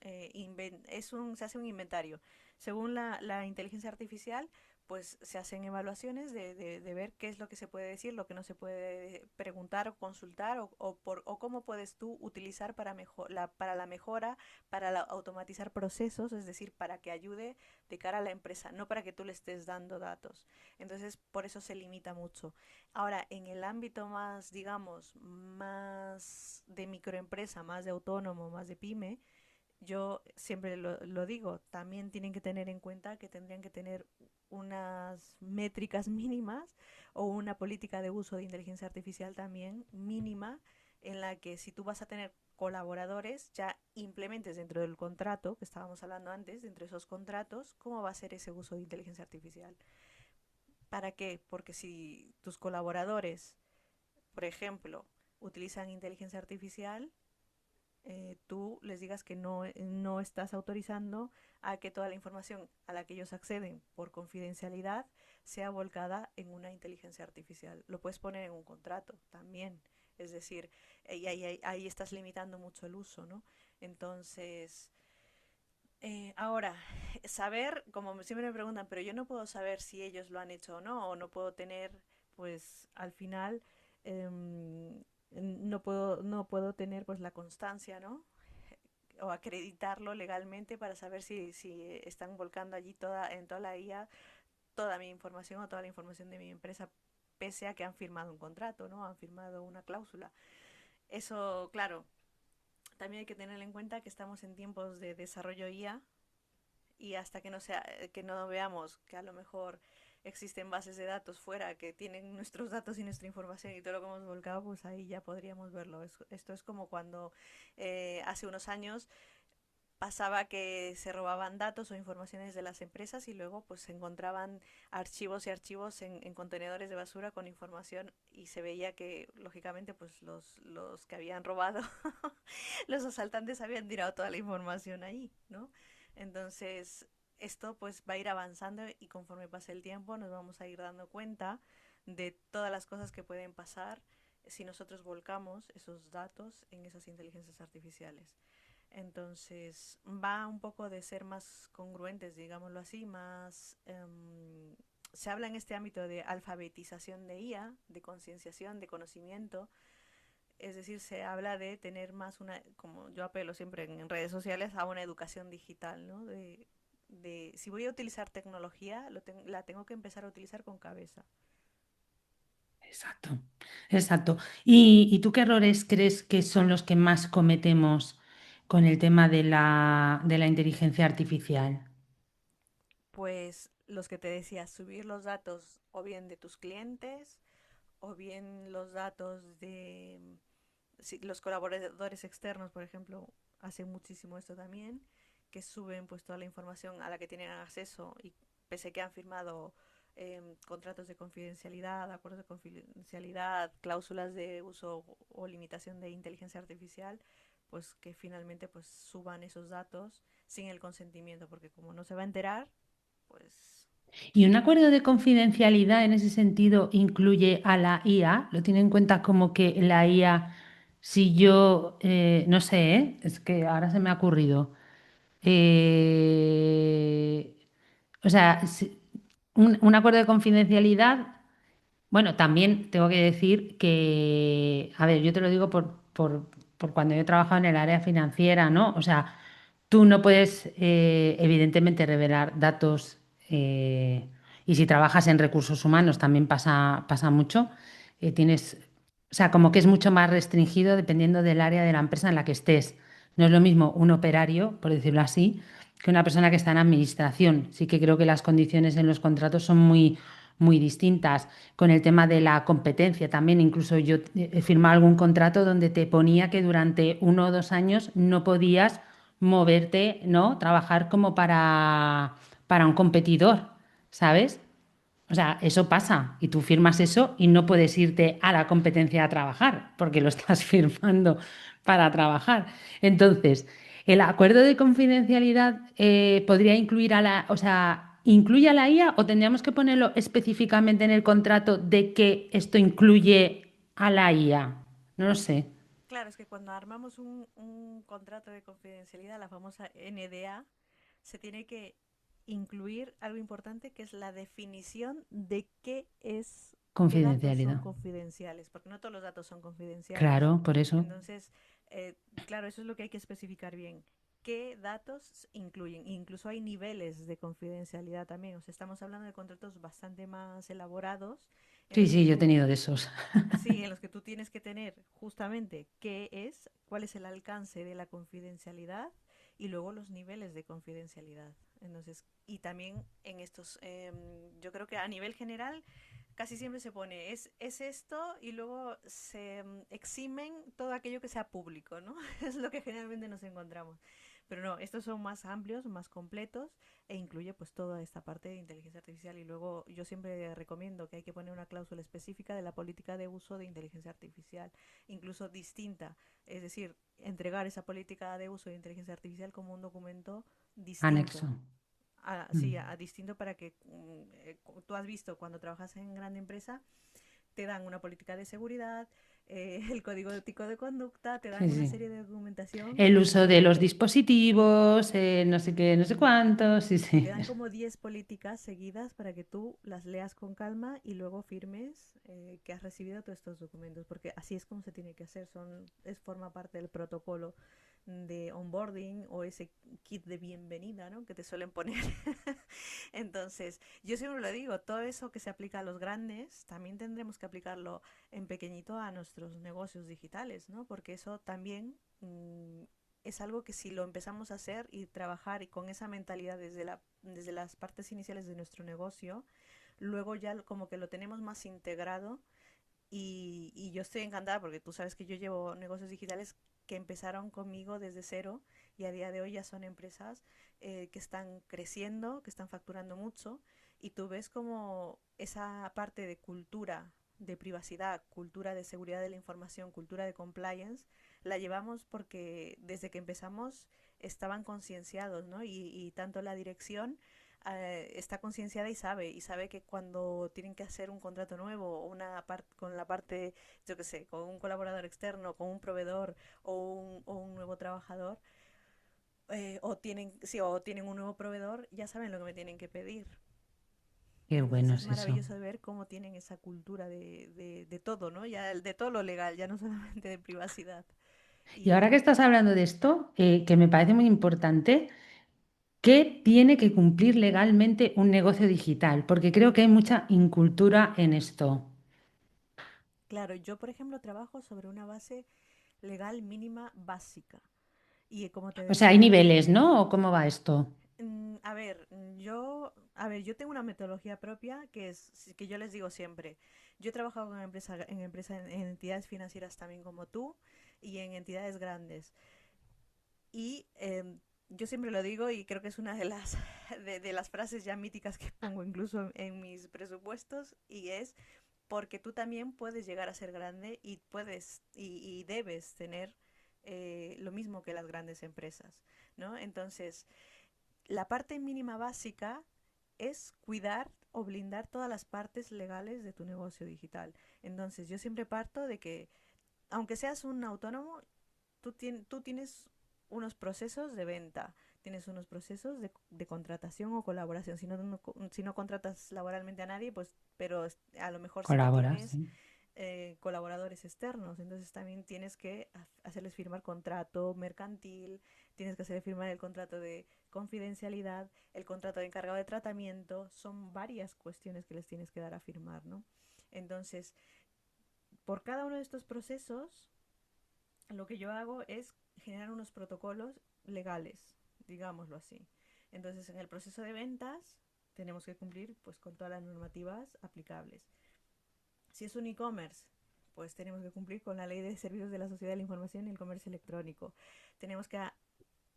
se hace un inventario. Según la inteligencia artificial, pues se hacen evaluaciones de ver qué es lo que se puede decir, lo que no se puede preguntar o consultar o cómo puedes tú utilizar para la mejora, automatizar procesos, es decir, para que ayude de cara a la empresa, no para que tú le estés dando datos. Entonces, por eso se limita mucho. Ahora, en el ámbito más, digamos, más de microempresa, más de autónomo, más de pyme, yo siempre lo digo, también tienen que tener en cuenta que tendrían que tener unas métricas mínimas o una política de uso de inteligencia artificial también mínima en la que si tú vas a tener colaboradores, ya implementes dentro del contrato que estábamos hablando antes, dentro de esos contratos, cómo va a ser ese uso de inteligencia artificial. ¿Para qué? Porque si tus colaboradores, por ejemplo, utilizan inteligencia artificial, tú les digas que no estás autorizando a que toda la información a la que ellos acceden por confidencialidad sea volcada en una inteligencia artificial. Lo puedes poner en un contrato también. Es decir, ahí estás limitando mucho el uso, ¿no? Entonces, ahora, saber, como siempre me preguntan, pero yo no puedo saber si ellos lo han hecho o no puedo tener, pues al final, no puedo tener pues la constancia, ¿no? O acreditarlo legalmente para saber si están volcando allí en toda la IA toda mi información o toda la información de mi empresa, pese a que han firmado un contrato, ¿no? Han firmado una cláusula. Eso, claro, también hay que tener en cuenta que estamos en tiempos de desarrollo IA y hasta que no veamos que a lo mejor existen bases de datos fuera que tienen nuestros datos y nuestra información y todo lo que hemos volcado, pues ahí ya podríamos verlo. Esto es como cuando hace unos años pasaba que se robaban datos o informaciones de las empresas y luego pues se encontraban archivos y archivos en contenedores de basura con información y se veía que lógicamente pues los que habían robado, los asaltantes habían tirado toda la información ahí, ¿no? Entonces esto pues va a ir avanzando y conforme pase el tiempo nos vamos a ir dando cuenta de todas las cosas que pueden pasar si nosotros volcamos esos datos en esas inteligencias artificiales. Entonces va un poco de ser más congruentes, digámoslo así, más... se habla en este ámbito de alfabetización de IA, de concienciación, de conocimiento, es decir, se habla de tener más como yo apelo siempre en redes sociales, a una educación digital, ¿no? Si voy a utilizar tecnología, la tengo que empezar a utilizar con cabeza. Exacto, exacto. Y tú qué errores crees que son los que más cometemos con el tema de la inteligencia artificial? Pues los que te decía, subir los datos o bien de tus clientes o bien los datos de si los colaboradores externos, por ejemplo, hacen muchísimo esto también, que suben pues toda la información a la que tienen acceso y pese a que han firmado contratos de confidencialidad, acuerdos de confidencialidad, cláusulas de uso o limitación de inteligencia artificial, pues que finalmente pues suban esos datos sin el consentimiento, porque como no se va a enterar, pues Y un acuerdo de confidencialidad en ese sentido incluye a la IA. Lo tiene en cuenta como que la IA, si yo, no sé, es que ahora se me ha ocurrido. Eh, o sea, un acuerdo de confidencialidad. Bueno, también tengo que decir que, a ver, yo te lo digo por cuando yo he trabajado en el área financiera, ¿no? O sea, tú no puedes, evidentemente, revelar datos, y si trabajas en recursos humanos también pasa mucho. Tienes, o sea, como que es mucho más restringido dependiendo del área de la empresa en la que estés. No es lo mismo un operario, por decirlo así, que una persona que está en administración. Sí que creo que las condiciones en los contratos son muy distintas. Con el tema de la competencia también, incluso yo he firmado algún contrato donde te ponía que durante 1 o 2 años no podías moverte, ¿no? Trabajar como para un competidor, ¿sabes? O sea, eso pasa y tú firmas eso y no puedes irte a la competencia a trabajar porque lo estás firmando para trabajar. Entonces, el acuerdo de confidencialidad podría incluir a la, o sea, ¿incluye a la IA o tendríamos que ponerlo específicamente en el contrato de que esto incluye a la IA? No lo sé. Claro, es que cuando armamos un contrato de confidencialidad, la famosa NDA, se tiene que incluir algo importante que es la definición de qué datos son Confidencialidad. confidenciales, porque no todos los datos son confidenciales. Claro, por eso. Entonces, claro, eso es lo que hay que especificar bien. ¿Qué datos incluyen? Incluso hay niveles de confidencialidad también. O sea, estamos hablando de contratos bastante más elaborados en Sí, los que sí, yo he tú tenido de esos. Sí, en los que tú tienes que tener justamente cuál es el alcance de la confidencialidad y luego los niveles de confidencialidad. Entonces, y también en estos, yo creo que a nivel general casi siempre se pone, es esto y luego se eximen todo aquello que sea público, ¿no? Es lo que generalmente nos encontramos. Pero no, estos son más amplios, más completos e incluye pues toda esta parte de inteligencia artificial y luego yo siempre recomiendo que hay que poner una cláusula específica de la política de uso de inteligencia artificial, incluso distinta, es decir, entregar esa política de uso de inteligencia artificial como un documento Anexo. distinto. Sí, Mm. distinto para que tú has visto cuando trabajas en gran empresa te dan una política de seguridad, el código ético de conducta, te dan Sí, una sí. serie de documentación El que uso de son los dispositivos, no sé qué, no sé cuántos, sí, te sí. dan como 10 políticas seguidas para que tú las leas con calma y luego firmes que has recibido todos estos documentos, porque así es como se tiene que hacer, forma parte del protocolo de onboarding o ese kit de bienvenida, ¿no? Que te suelen poner. Entonces, yo siempre lo digo, todo eso que se aplica a los grandes, también tendremos que aplicarlo en pequeñito a nuestros negocios digitales, ¿no? Porque eso también es algo que si lo empezamos a hacer y trabajar y con esa mentalidad desde las partes iniciales de nuestro negocio, luego ya como que lo tenemos más integrado y yo estoy encantada porque tú sabes que yo llevo negocios digitales que empezaron conmigo desde cero y a día de hoy ya son empresas que están creciendo, que están facturando mucho y tú ves como esa parte de cultura de privacidad, cultura de seguridad de la información, cultura de compliance, la llevamos porque desde que empezamos estaban concienciados, ¿no? Y tanto la dirección está concienciada y sabe que cuando tienen que hacer un contrato nuevo o con la parte, yo qué sé, con un colaborador externo, con un proveedor o un nuevo trabajador, o tienen un nuevo proveedor, ya saben lo que me tienen que pedir. Qué Entonces bueno es es eso. maravilloso ver cómo tienen esa cultura de todo, ¿no? Ya de todo lo legal, ya no solamente de privacidad. Y ahora que Y estás hablando de esto, que me parece muy importante, ¿qué tiene que cumplir legalmente un negocio digital? Porque creo que hay mucha incultura en esto. claro, yo por ejemplo trabajo sobre una base legal mínima básica. Y como te O sea, hay decía, niveles, ¿no? ¿O cómo va esto? a ver, yo tengo una metodología propia que yo les digo siempre. Yo he trabajado en entidades financieras también como tú y en entidades grandes. Y yo siempre lo digo y creo que es una de de las frases ya míticas que pongo incluso en mis presupuestos y es porque tú también puedes llegar a ser grande y y debes tener lo mismo que las grandes empresas, ¿no? Entonces, la parte mínima básica es cuidar o blindar todas las partes legales de tu negocio digital. Entonces, yo siempre parto de que, aunque seas un autónomo, tú tienes unos procesos de venta, tienes unos procesos de contratación o colaboración. Si no contratas laboralmente a nadie, pues, pero a lo mejor sí que Colaboras, tienes sí. colaboradores externos. Entonces también tienes que hacerles firmar contrato mercantil, tienes que hacerles firmar el contrato de confidencialidad, el contrato de encargado de tratamiento. Son varias cuestiones que les tienes que dar a firmar, ¿no? Entonces, por cada uno de estos procesos, lo que yo hago es generar unos protocolos legales, digámoslo así. Entonces, en el proceso de ventas tenemos que cumplir pues con todas las normativas aplicables. Si es un e-commerce, pues tenemos que cumplir con la ley de servicios de la sociedad de la información y el comercio electrónico. Tenemos que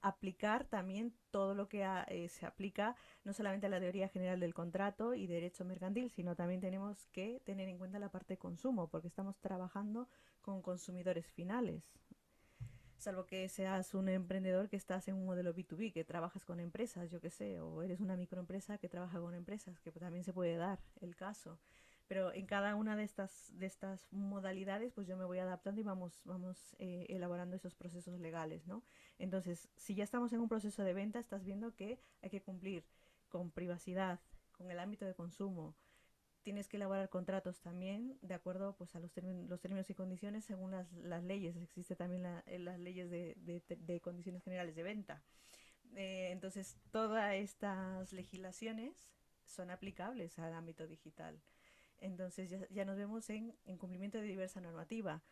aplicar también todo lo que se aplica, no solamente a la teoría general del contrato y derecho mercantil, sino también tenemos que tener en cuenta la parte de consumo, porque estamos trabajando con consumidores finales. Salvo que seas un emprendedor que estás en un modelo B2B, que trabajas con empresas, yo qué sé, o eres una microempresa que trabaja con empresas, que también se puede dar el caso. Pero en cada una de estas modalidades, pues yo me voy adaptando y vamos elaborando esos procesos legales, ¿no? Entonces, si ya estamos en un proceso de venta, estás viendo que hay que cumplir con privacidad, con el ámbito de consumo, tienes que elaborar contratos también de acuerdo pues a los términos y condiciones según las leyes. Existe también las leyes de condiciones generales de venta. Entonces, todas estas legislaciones son aplicables al ámbito digital. Entonces, ya nos vemos en cumplimiento de diversa normativa.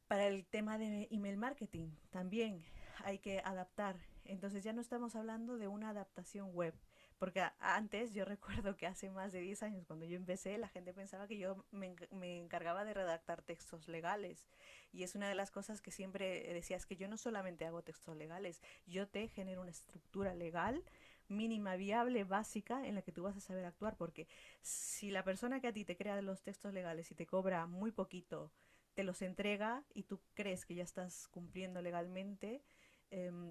Para el tema de email marketing también hay que adaptar. Entonces ya no estamos hablando de una adaptación web, porque antes yo recuerdo que hace más de 10 años cuando yo empecé la gente pensaba que yo me encargaba de redactar textos legales y es una de las cosas que siempre decía, es que yo no solamente hago textos legales, yo te genero una estructura legal mínima, viable, básica en la que tú vas a saber actuar, porque si la persona que a ti te crea los textos legales y te cobra muy poquito, te los entrega y tú crees que ya estás cumpliendo legalmente,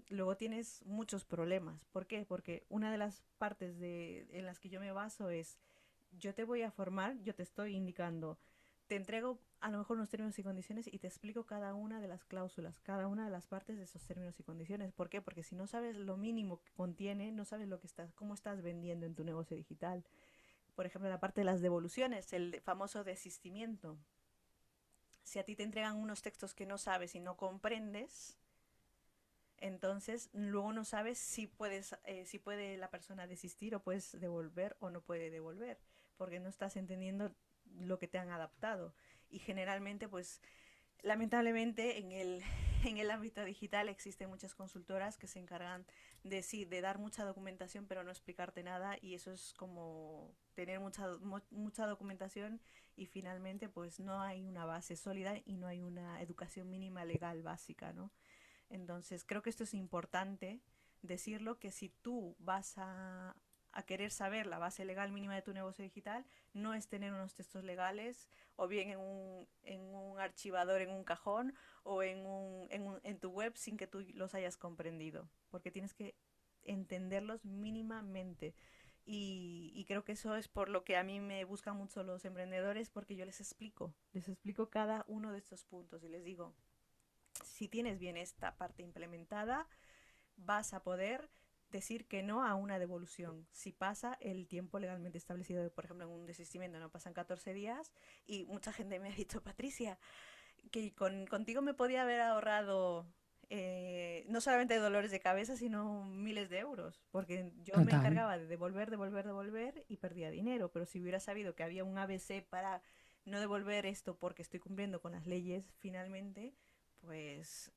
luego tienes muchos problemas. ¿Por qué? Porque una de las partes en las que yo me baso es, yo te voy a formar, yo te estoy indicando, te entrego a lo mejor unos términos y condiciones y te explico cada una de las cláusulas, cada una de las partes de esos términos y condiciones. ¿Por qué? Porque si no sabes lo mínimo que contiene, no sabes lo que estás, cómo estás vendiendo en tu negocio digital. Por ejemplo, la parte de las devoluciones, el famoso desistimiento. Si a ti te entregan unos textos que no sabes y no comprendes, entonces luego no sabes si puede la persona desistir o puedes devolver o no puede devolver, porque no estás entendiendo lo que te han adaptado. Y generalmente, pues, lamentablemente en el ámbito digital existen muchas consultoras que se encargan de sí, de dar mucha documentación pero no explicarte nada y eso es como tener mucha documentación y finalmente pues no hay una base sólida y no hay una educación mínima legal básica, ¿no? Entonces creo que esto es importante decirlo, que si tú vas a querer saber la base legal mínima de tu negocio digital, no es tener unos textos legales o bien en un archivador, en un cajón o en tu web sin que tú los hayas comprendido, porque tienes que entenderlos mínimamente. Y creo que eso es por lo que a mí me buscan mucho los emprendedores, porque yo les explico cada uno de estos puntos y les digo, si tienes bien esta parte implementada, vas a poder decir que no a una devolución si pasa el tiempo legalmente establecido. Por ejemplo, en un desistimiento no pasan 14 días y mucha gente me ha dicho, Patricia, que contigo me podía haber ahorrado no solamente dolores de cabeza, sino miles de euros, porque yo me Total. encargaba de devolver y perdía dinero, pero si hubiera sabido que había un ABC para no devolver esto porque estoy cumpliendo con las leyes finalmente, pues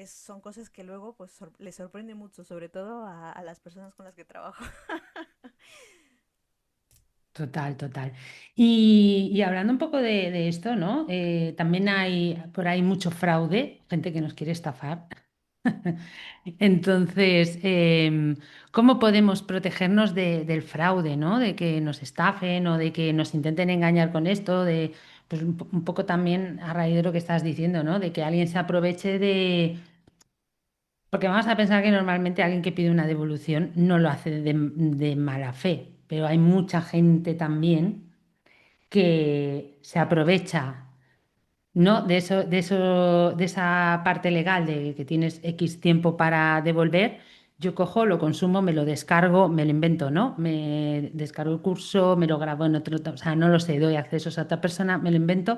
son cosas que luego pues les sorprende mucho, sobre todo a las personas con las que trabajo. Total, total. Y hablando un poco de esto, ¿no? También hay por ahí mucho fraude, gente que nos quiere estafar. Entonces, ¿cómo podemos protegernos del fraude, ¿no? De que nos estafen o de que nos intenten engañar con esto, de, pues un poco también a raíz de lo que estás diciendo, ¿no? De que alguien se aproveche de... Porque vamos a pensar que normalmente alguien que pide una devolución no lo hace de mala fe, pero hay mucha gente también que se aprovecha, ¿no? De esa parte legal de que tienes X tiempo para devolver. Yo cojo, lo consumo, me lo descargo, me lo invento, ¿no? Me descargo el curso, me lo grabo en otro, o sea, no lo sé, doy accesos a otra persona, me lo invento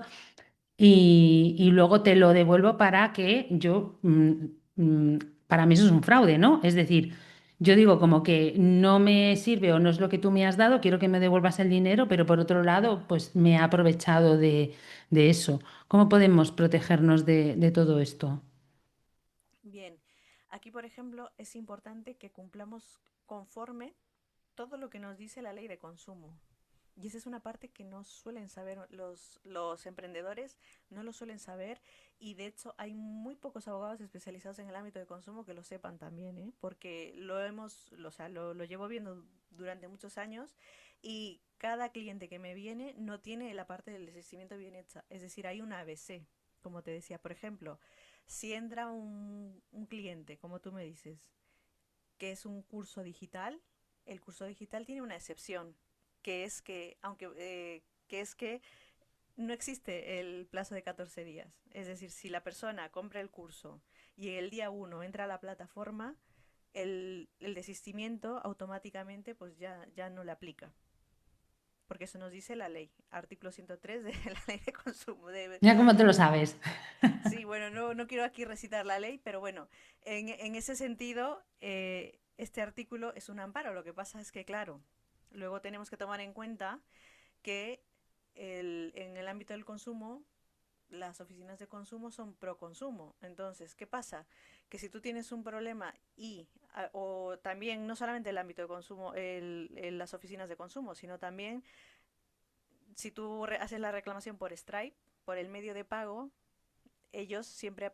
y luego te lo devuelvo para que para mí eso es un fraude, ¿no? Es decir, yo digo como que no me sirve o no es lo que tú me has dado, quiero que me devuelvas el dinero, pero por otro lado, pues me he aprovechado de eso. ¿Cómo podemos protegernos de todo esto? Bien, aquí por ejemplo es importante que cumplamos conforme todo lo que nos dice la ley de consumo. Y esa es una parte que no suelen saber los emprendedores, no lo suelen saber y de hecho hay muy pocos abogados especializados en el ámbito de consumo que lo sepan también, ¿eh? Porque o sea, lo llevo viendo durante muchos años y cada cliente que me viene no tiene la parte del desistimiento bien hecha. Es decir, hay una ABC, como te decía. Por ejemplo, si entra un cliente, como tú me dices, que es un curso digital, el curso digital tiene una excepción, que es que, que es que no existe el plazo de 14 días. Es decir, si la persona compra el curso y el día 1 entra a la plataforma, el desistimiento automáticamente pues ya no le aplica. Porque eso nos dice la ley, artículo 103 de la ley de consumo. Mira cómo te lo sabes. Sí, bueno, no quiero aquí recitar la ley, pero bueno, en ese sentido, este artículo es un amparo. Lo que pasa es que, claro, luego tenemos que tomar en cuenta que en el ámbito del consumo, las oficinas de consumo son pro consumo. Entonces, ¿qué pasa? Que si tú tienes un problema o también no solamente el ámbito de consumo, las oficinas de consumo, sino también si tú haces la reclamación por Stripe, por el medio de pago, ellos siempre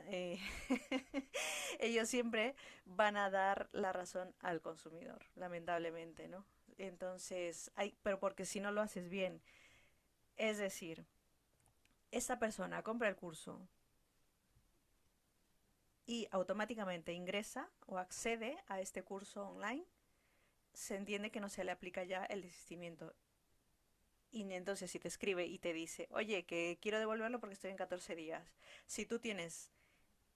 eh, ellos siempre van a dar la razón al consumidor, lamentablemente, ¿no? Entonces, pero porque si no lo haces bien, es decir, esa persona compra el curso y automáticamente ingresa o accede a este curso online, se entiende que no se le aplica ya el desistimiento. Y entonces si te escribe y te dice, oye, que quiero devolverlo porque estoy en 14 días, si tú tienes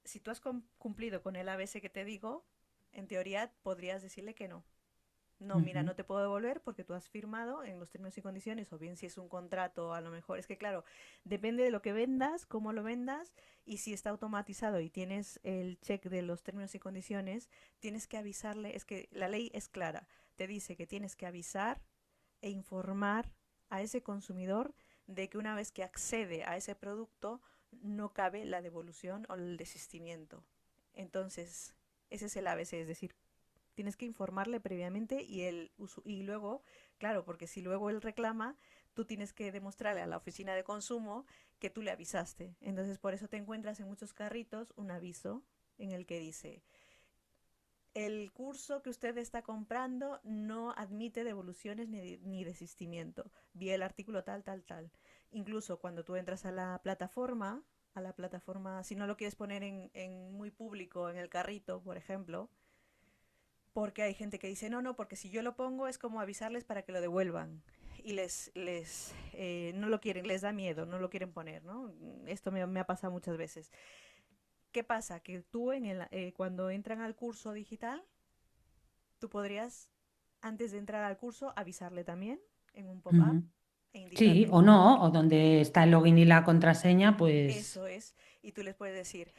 si tú has cumplido con el ABC que te digo, en teoría podrías decirle que no. No, mira, Ujú. no te puedo devolver porque tú has firmado en los términos y condiciones, o bien si es un contrato, a lo mejor. Es que, claro, depende de lo que vendas, cómo lo vendas, y si está automatizado y tienes el check de los términos y condiciones, tienes que avisarle. Es que la ley es clara. Te dice que tienes que avisar e informar a ese consumidor de que una vez que accede a ese producto, no cabe la devolución o el desistimiento. Entonces, ese es el ABC, es decir, tienes que informarle previamente y luego, claro, porque si luego él reclama, tú tienes que demostrarle a la oficina de consumo que tú le avisaste. Entonces, por eso te encuentras en muchos carritos un aviso en el que dice, el curso que usted está comprando no admite devoluciones ni desistimiento. Vi el artículo tal, tal, tal. Incluso cuando tú entras a la plataforma, si no lo quieres poner en muy público, en el carrito, por ejemplo, porque hay gente que dice, no, porque si yo lo pongo es como avisarles para que lo devuelvan. Y no lo quieren, les da miedo, no lo quieren poner, ¿no? Esto me ha pasado muchas veces. ¿Qué pasa? Que tú cuando entran al curso digital, tú podrías, antes de entrar al curso, avisarle también en un pop-up Ujú. e Sí, indicarle, o no, o donde está el login y la contraseña, pues eso es, y tú les puedes decir,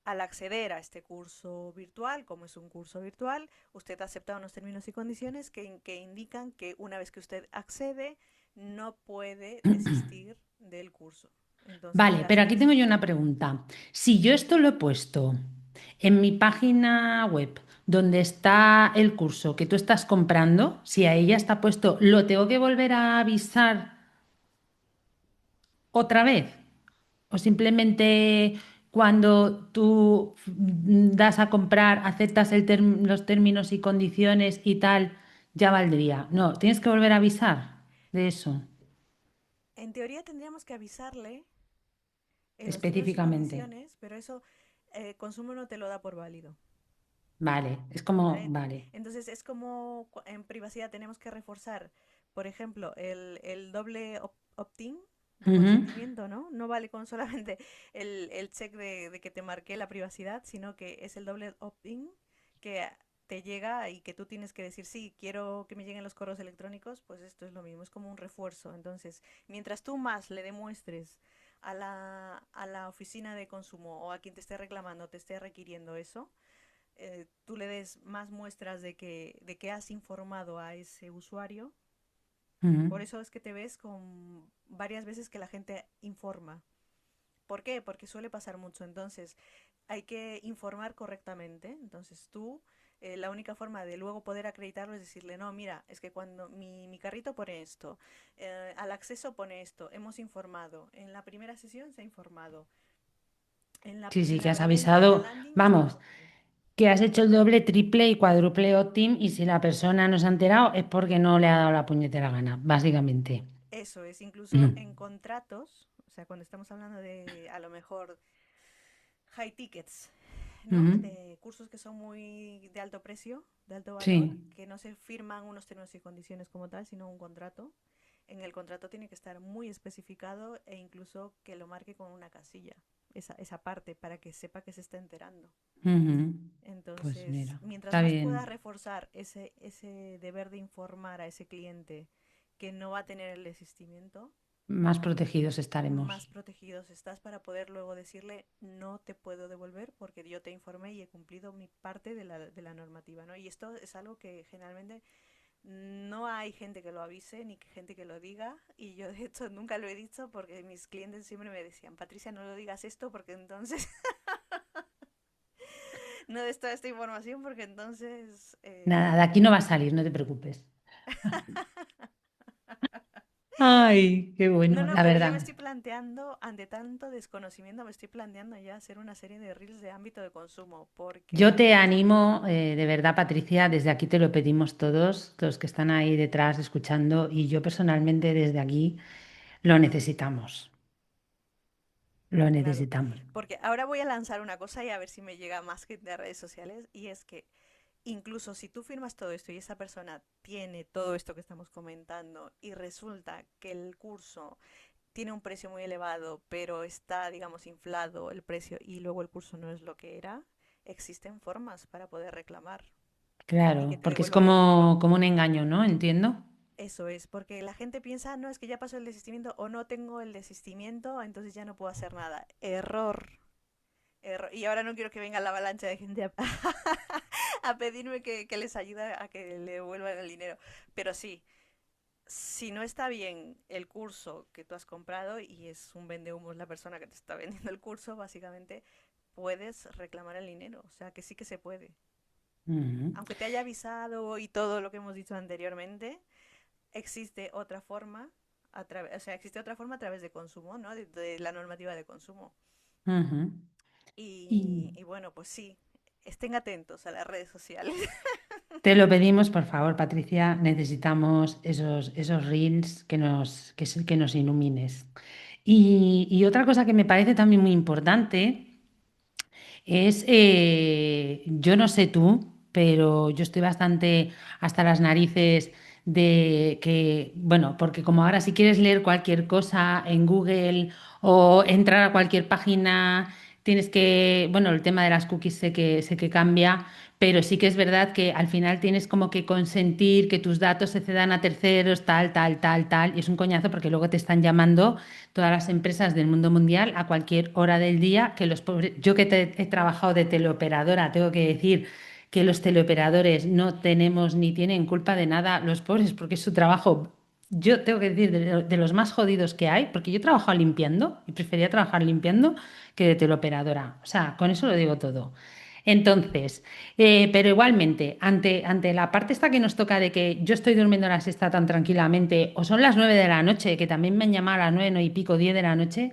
al acceder a este curso virtual, como es un curso virtual, usted ha aceptado unos términos y condiciones que indican que una vez que usted accede, no puede desistir del curso. Entonces le vale, das pero el aquí tengo yo una desistimiento. pregunta. Si yo esto lo he puesto en mi página web, donde está el curso que tú estás comprando, si a ella está puesto, ¿lo tengo que volver a avisar otra vez? ¿O simplemente cuando tú das a comprar, aceptas los términos y condiciones y tal, ya valdría? No, tienes que volver a avisar de eso En teoría tendríamos que avisarle en los términos y específicamente. condiciones, pero eso consumo no te lo da por válido. Vale, es como, ¿Vale? vale. Entonces es como en privacidad tenemos que reforzar, por ejemplo, el doble opt-in de Ujú, consentimiento, ¿no? No vale con solamente el check de que te marqué la privacidad, sino que es el doble opt-in que te llega y que tú tienes que decir, sí, quiero que me lleguen los correos electrónicos, pues esto es lo mismo, es como un refuerzo. Entonces, mientras tú más le demuestres a la oficina de consumo o a quien te esté reclamando, te esté requiriendo eso, tú le des más muestras de que has informado a ese usuario. ujú, Por eso es que te ves con varias veces que la gente informa. ¿Por qué? Porque suele pasar mucho. Entonces, hay que informar correctamente. Entonces, tú La única forma de luego poder acreditarlo es decirle, no, mira, es que cuando mi carrito pone esto, al acceso pone esto, hemos informado, en la primera sesión se ha informado, Sí, sí, que a has la venta, en la avisado, landing está vamos, informado. que has hecho el doble, triple y cuádruple opt-in y si la persona no se ha enterado es porque no le ha dado la puñetera gana, básicamente. Eso es, incluso Ujú. en contratos, o sea, cuando estamos hablando de a lo mejor high tickets, ¿no? Ujú. De cursos que son muy de alto precio, de alto valor, Sí, que no se firman unos términos y condiciones como tal, sino un contrato. En el contrato tiene que estar muy especificado e incluso que lo marque con una casilla, esa parte, para que sepa que se está enterando. ujú. Pues Entonces, mira, mientras está más puedas bien, reforzar ese deber de informar a ese cliente que no va a tener el desistimiento, más protegidos más estaremos. protegidos estás para poder luego decirle no te puedo devolver porque yo te informé y he cumplido mi parte de la normativa, ¿no? Y esto es algo que generalmente no hay gente que lo avise ni gente que lo diga y yo de hecho nunca lo he dicho porque mis clientes siempre me decían, Patricia, no lo digas esto porque entonces no des toda esta información porque entonces Nada, de aquí no va a salir, no te preocupes. Ay, qué no, bueno, no, la pero yo me verdad. estoy planteando, ante tanto desconocimiento, me estoy planteando ya hacer una serie de reels de ámbito de consumo, Yo porque te animo, de verdad, Patricia, desde aquí te lo pedimos todos, los que están ahí detrás escuchando, y yo personalmente desde aquí lo necesitamos, lo claro, necesitamos. porque ahora voy a lanzar una cosa y a ver si me llega más gente a redes sociales, y es que incluso si tú firmas todo esto y esa persona tiene todo esto que estamos comentando y resulta que el curso tiene un precio muy elevado, pero está, digamos, inflado el precio y luego el curso no es lo que era, existen formas para poder reclamar y que Claro, te porque es devuelvan el dinero. como un engaño, ¿no? Entiendo. Eso es, porque la gente piensa, "Ah, no, es que ya pasó el desistimiento o no tengo el desistimiento, entonces ya no puedo hacer nada. Error. Y ahora no quiero que venga la avalancha de gente a pedirme que les ayude a que le devuelvan el dinero. Pero sí, si no está bien el curso que tú has comprado y es un vendehumos la persona que te está vendiendo el curso, básicamente puedes reclamar el dinero. O sea que sí que se puede. Ujú, Aunque te haya avisado y todo lo que hemos dicho anteriormente, existe otra forma, o sea, existe otra forma a través de consumo, ¿no? De la normativa de consumo. ujú. Y Y bueno, pues sí, estén atentos a las redes sociales. te lo pedimos, por favor, Patricia, necesitamos esos reels que nos ilumines. Y otra cosa que me parece también muy importante es, yo no sé tú, pero yo estoy bastante hasta las narices de que, bueno, porque como ahora si quieres leer cualquier cosa en Google o entrar a cualquier página, tienes que, bueno, el tema de las cookies sé que cambia, pero sí que es verdad que al final tienes como que consentir que tus datos se cedan a terceros, tal, tal, tal, tal, y es un coñazo porque luego te están llamando todas las empresas del mundo mundial a cualquier hora del día, que los pobres, yo que he trabajado de teleoperadora, tengo que decir que los teleoperadores no tenemos ni tienen culpa de nada, los pobres, porque es su trabajo. Yo tengo que decir de los más jodidos que hay, porque yo he trabajado limpiando y prefería trabajar limpiando que de teleoperadora. O sea, con eso lo digo todo. Entonces, pero igualmente, ante la parte esta que nos toca de que yo estoy durmiendo la siesta tan tranquilamente, o son las 9 de la noche, que también me han llamado a las 9 y pico, 10 de la noche,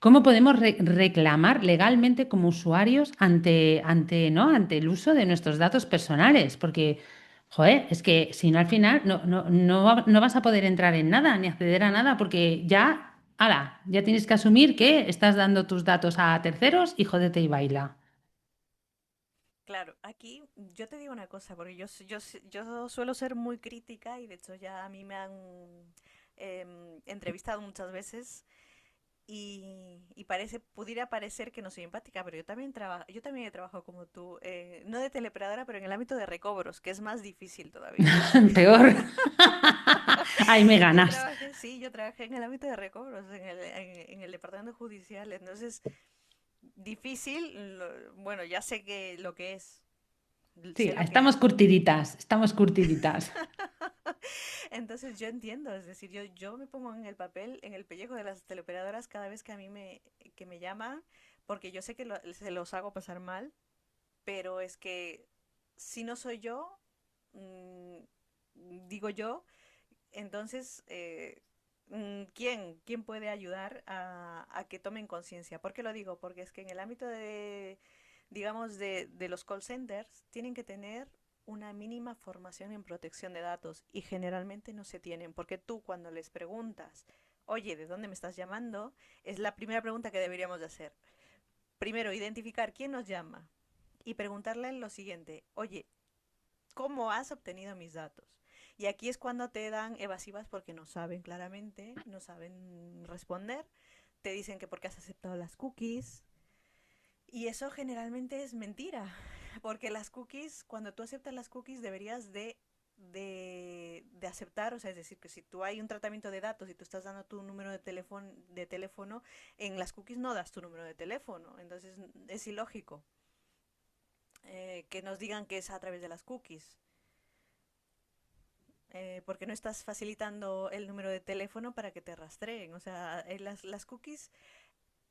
¿cómo podemos reclamar legalmente como usuarios ¿no? ante el uso de nuestros datos personales? Porque, joder, es que si no al final no vas a poder entrar en nada ni acceder a nada, porque ya, ala, ya tienes que asumir que estás dando tus datos a terceros y jódete y baila. Claro, aquí yo te digo una cosa, porque yo suelo ser muy crítica y de hecho ya a mí me han entrevistado muchas veces y pudiera parecer que no soy empática, pero yo también he trabajado como tú, no de teleoperadora, pero en el ámbito de recobros, que es más difícil todavía. Peor. Ahí me ganas. Yo trabajé en el ámbito de recobros, en el departamento judicial, entonces difícil, bueno, ya sé que lo que es, Sí, sé lo que estamos hay. curtiditas, estamos curtiditas. Entonces yo entiendo, es decir, yo me pongo en el papel, en el pellejo de las teleoperadoras cada vez que que me llaman, porque yo sé que se los hago pasar mal, pero es que si no soy yo, mm, digo yo, entonces, ¿quién puede ayudar a que tomen conciencia? ¿Por qué lo digo? Porque es que en el ámbito de, digamos, de los call centers, tienen que tener una mínima formación en protección de datos y generalmente no se tienen, porque tú cuando les preguntas, oye, ¿de dónde me estás llamando? Es la primera pregunta que deberíamos de hacer. Primero, identificar quién nos llama y preguntarle lo siguiente, oye, ¿cómo has obtenido mis datos? Y aquí es cuando te dan evasivas porque no saben claramente, no saben responder. Te dicen que porque has aceptado las cookies. Y eso generalmente es mentira. Porque las cookies, cuando tú aceptas las cookies, deberías de aceptar, o sea, es decir, que si tú hay un tratamiento de datos y tú estás dando tu número de teléfono, en las cookies no das tu número de teléfono. Entonces es ilógico que nos digan que es a través de las cookies. Porque no estás facilitando el número de teléfono para que te rastreen. O sea, las cookies,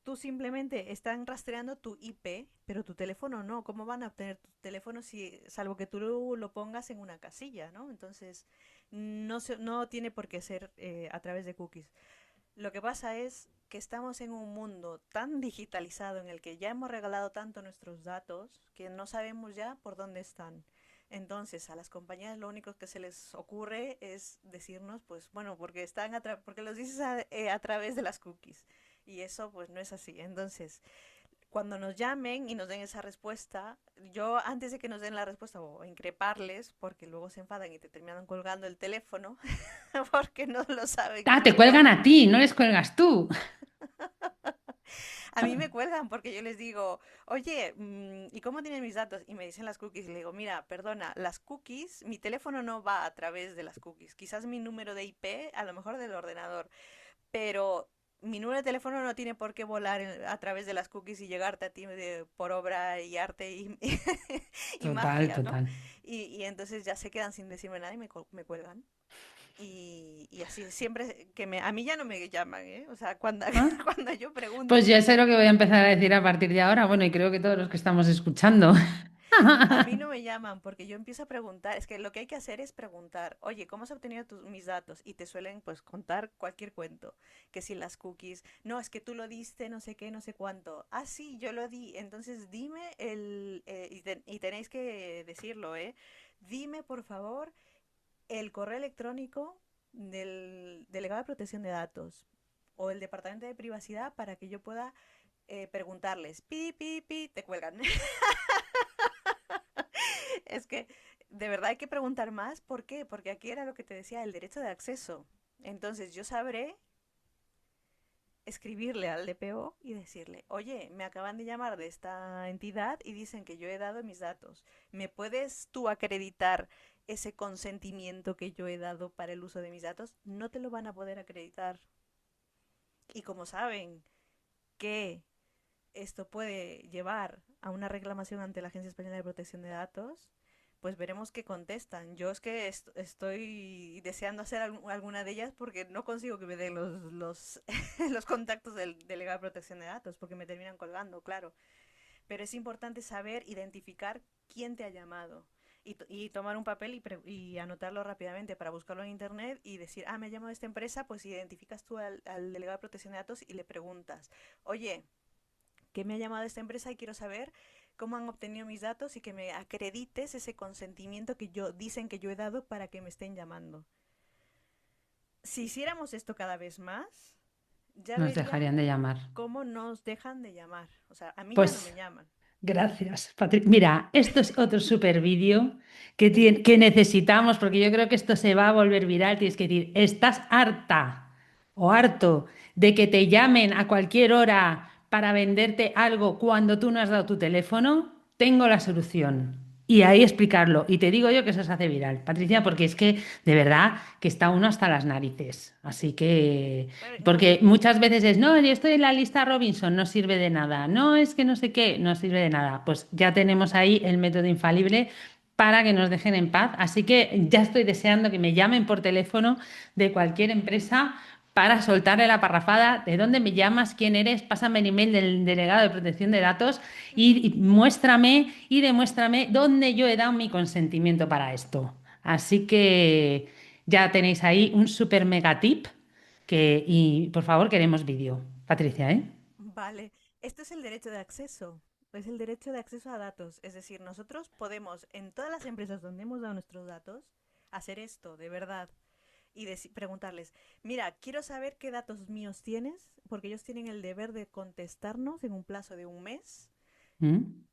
tú simplemente están rastreando tu IP, pero tu teléfono no. ¿Cómo van a obtener tu teléfono si, salvo que tú lo pongas en una casilla, ¿no? Entonces, no tiene por qué ser a través de cookies. Lo que pasa es que estamos en un mundo tan digitalizado en el que ya hemos regalado tanto nuestros datos que no sabemos ya por dónde están. Entonces, a las compañías lo único que se les ocurre es decirnos, pues bueno, porque los dices a través de las cookies. Y eso pues no es así. Entonces, cuando nos llamen y nos den esa respuesta, yo antes de que nos den la respuesta o increparles, porque luego se enfadan y te terminan colgando el teléfono, porque no lo saben Ah, te cuelgan a ti, no les cuelgas tú. a mí me cuelgan porque yo les digo, oye, ¿y cómo tienen mis datos? Y me dicen las cookies. Y le digo, mira, perdona, las cookies, mi teléfono no va a través de las cookies. Quizás mi número de IP, a lo mejor del ordenador, pero mi número de teléfono no tiene por qué volar a través de las cookies y llegarte a ti por obra y arte y Total, magia, ¿no? total. Y entonces ya se quedan sin decirme nada y me cuelgan. Y así, siempre a mí ya no me llaman, ¿eh? O sea, cuando, Ah, cuando yo pues pregunto, ya sé lo que voy a empezar a decir a partir de ahora. Bueno, y creo que todos los que estamos escuchando. a mí no me llaman porque yo empiezo a preguntar. Es que lo que hay que hacer es preguntar, oye, ¿cómo has obtenido mis datos? Y te suelen pues contar cualquier cuento. Que si las cookies, no, es que tú lo diste, no sé qué, no sé cuánto. Ah, sí, yo lo di. Entonces dime y tenéis que decirlo, ¿eh? Dime, por favor, el correo electrónico del delegado de protección de datos o el departamento de privacidad para que yo pueda preguntarles. Pi, pi, pi, te cuelgan. Es que de verdad hay que preguntar más. ¿Por qué? Porque aquí era lo que te decía, el derecho de acceso. Entonces yo sabré escribirle al DPO y decirle, oye, me acaban de llamar de esta entidad y dicen que yo he dado mis datos. ¿Me puedes tú acreditar ese consentimiento que yo he dado para el uso de mis datos? No te lo van a poder acreditar. Y como saben que esto puede llevar a una reclamación ante la Agencia Española de Protección de Datos, pues veremos qué contestan. Yo es que estoy deseando hacer alguna de ellas porque no consigo que me den los contactos del delegado de protección de datos, porque me terminan colgando, claro. Pero es importante saber identificar quién te ha llamado. Y tomar un papel y anotarlo rápidamente para buscarlo en internet y decir, ah, me ha llamado esta empresa, pues identificas tú al delegado de protección de datos y le preguntas, oye, que me ha llamado esta empresa y quiero saber cómo han obtenido mis datos y que me acredites ese consentimiento que dicen que yo he dado para que me estén llamando. Si hiciéramos esto cada vez más, ya Nos dejarían de veríamos llamar. cómo nos dejan de llamar. O sea, a mí ya no me Pues llaman. gracias, Patrick. Mira, esto es otro súper vídeo que necesitamos, porque yo creo que esto se va a volver viral. Tienes que decir, ¿estás harta o harto de que te llamen a cualquier hora para venderte algo cuando tú no has dado tu teléfono? Tengo la solución. Y ahí explicarlo. Y te digo yo que eso se hace viral, Patricia, porque es que de verdad que está uno hasta las narices. Así que, Bueno, porque muchas veces es, no, yo estoy en la lista Robinson, no sirve de nada. No, es que no sé qué, no sirve de nada. Pues ya tenemos ahí el método infalible para que nos dejen en paz. Así que ya estoy deseando que me llamen por teléfono de cualquier empresa para soltarle la parrafada de dónde me llamas, quién eres, pásame el email del delegado de protección de datos y muéstrame y demuéstrame dónde yo he dado mi consentimiento para esto. Así que ya tenéis ahí un super mega tip y por favor queremos vídeo. Patricia, ¿eh? Vale, esto es el derecho de acceso. Es el derecho de acceso a datos. Es decir, nosotros podemos, en todas las empresas donde hemos dado nuestros datos, hacer esto, de verdad. Y preguntarles, mira, quiero saber qué datos míos tienes, porque ellos tienen el deber de contestarnos en un plazo de un mes. ¿Mm?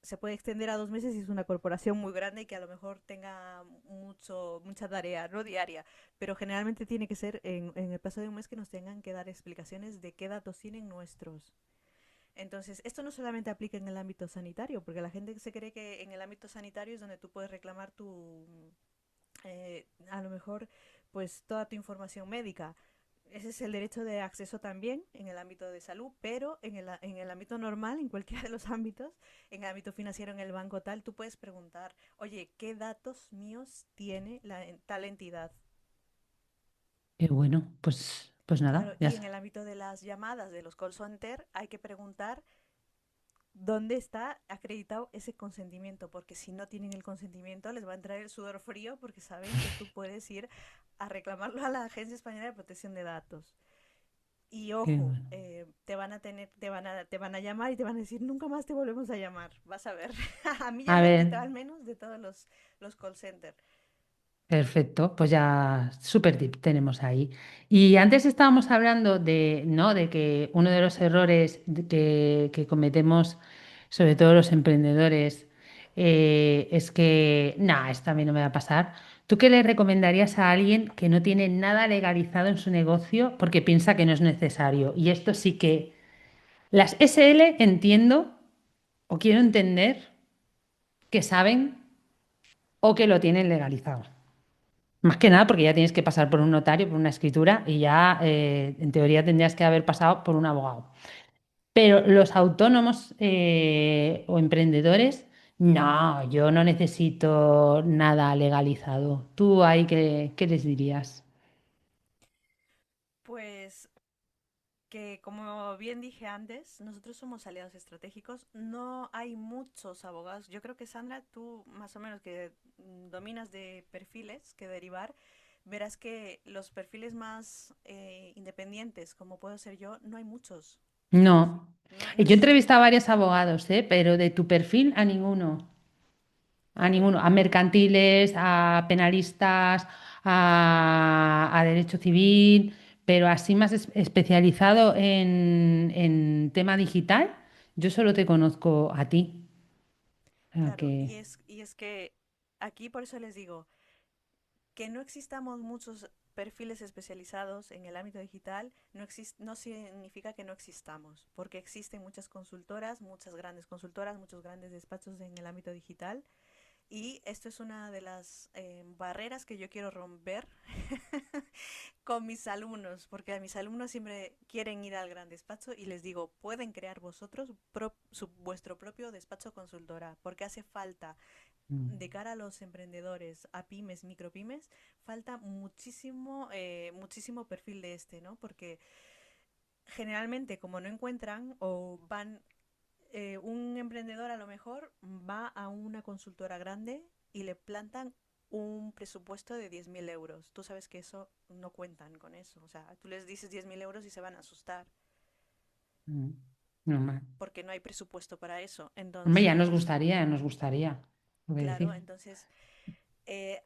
Se puede extender a 2 meses si es una corporación muy grande y que a lo mejor tenga mucha tarea, no diaria, pero generalmente tiene que ser en el plazo de un mes que nos tengan que dar explicaciones de qué datos tienen nuestros. Entonces, esto no solamente aplica en el ámbito sanitario, porque la gente se cree que en el ámbito sanitario es donde tú puedes reclamar a lo mejor, pues toda tu información médica. Ese es el derecho de acceso también en el ámbito de salud, pero en el ámbito normal, en cualquiera de los ámbitos, en el ámbito financiero, en el banco tal, tú puedes preguntar, oye, ¿qué datos míos tiene tal entidad? Qué bueno, pues Claro, nada, ya y en está. el ámbito de las llamadas de los call center hay que preguntar dónde está acreditado ese consentimiento, porque si no tienen el consentimiento les va a entrar el sudor frío porque saben que tú puedes ir a reclamarlo a la Agencia Española de Protección de Datos. Y Qué ojo, bueno. te van a llamar y te van a decir, nunca más te volvemos a llamar. Vas a ver. A mí ya A me han ver, quitado al menos de todos los call centers. perfecto, pues ya super tip tenemos ahí. Y antes estábamos hablando de, ¿no? De que uno de los errores que cometemos, sobre todo los emprendedores, es que, nada, esto a mí no me va a pasar. ¿Tú qué le recomendarías a alguien que no tiene nada legalizado en su negocio porque piensa que no es necesario? Y esto sí que las SL entiendo o quiero entender que saben o que lo tienen legalizado. Más que nada porque ya tienes que pasar por un notario, por una escritura y ya en teoría tendrías que haber pasado por un abogado. Pero los autónomos o emprendedores, no, yo no necesito nada legalizado. ¿Tú ahí qué les dirías? Pues que como bien dije antes, nosotros somos aliados estratégicos, no hay muchos abogados. Yo creo que Sandra, tú más o menos que dominas de perfiles que derivar, verás que los perfiles más independientes, como puedo ser yo, no hay muchos. No. No, Y no yo he existe. entrevistado a varios abogados, pero de tu perfil a ninguno. A Claro, ninguno, a mercantiles, a penalistas, a derecho civil, pero así más especializado en tema digital, yo solo te conozco a ti. O sea claro. que Y es que aquí por eso les digo, que no existamos muchos perfiles especializados en el ámbito digital no significa que no existamos, porque existen muchas consultoras, muchas grandes consultoras, muchos grandes despachos en el ámbito digital y esto es una de las barreras que yo quiero romper con mis alumnos, porque a mis alumnos siempre quieren ir al gran despacho y les digo, pueden crear vosotros vuestro propio despacho consultora, porque hace falta mm, de cara a los emprendedores, a pymes, micropymes, falta muchísimo perfil de este, ¿no? Porque generalmente como no encuentran o van, un emprendedor a lo mejor va a una consultora grande y le plantan un presupuesto de 10.000 euros. Tú sabes que eso no cuentan con eso. O sea, tú les dices 10.000 euros y se van a asustar mm, no más. porque no hay presupuesto para eso. Hombre, Entonces, ya nos gustaría, voy a claro, decir. entonces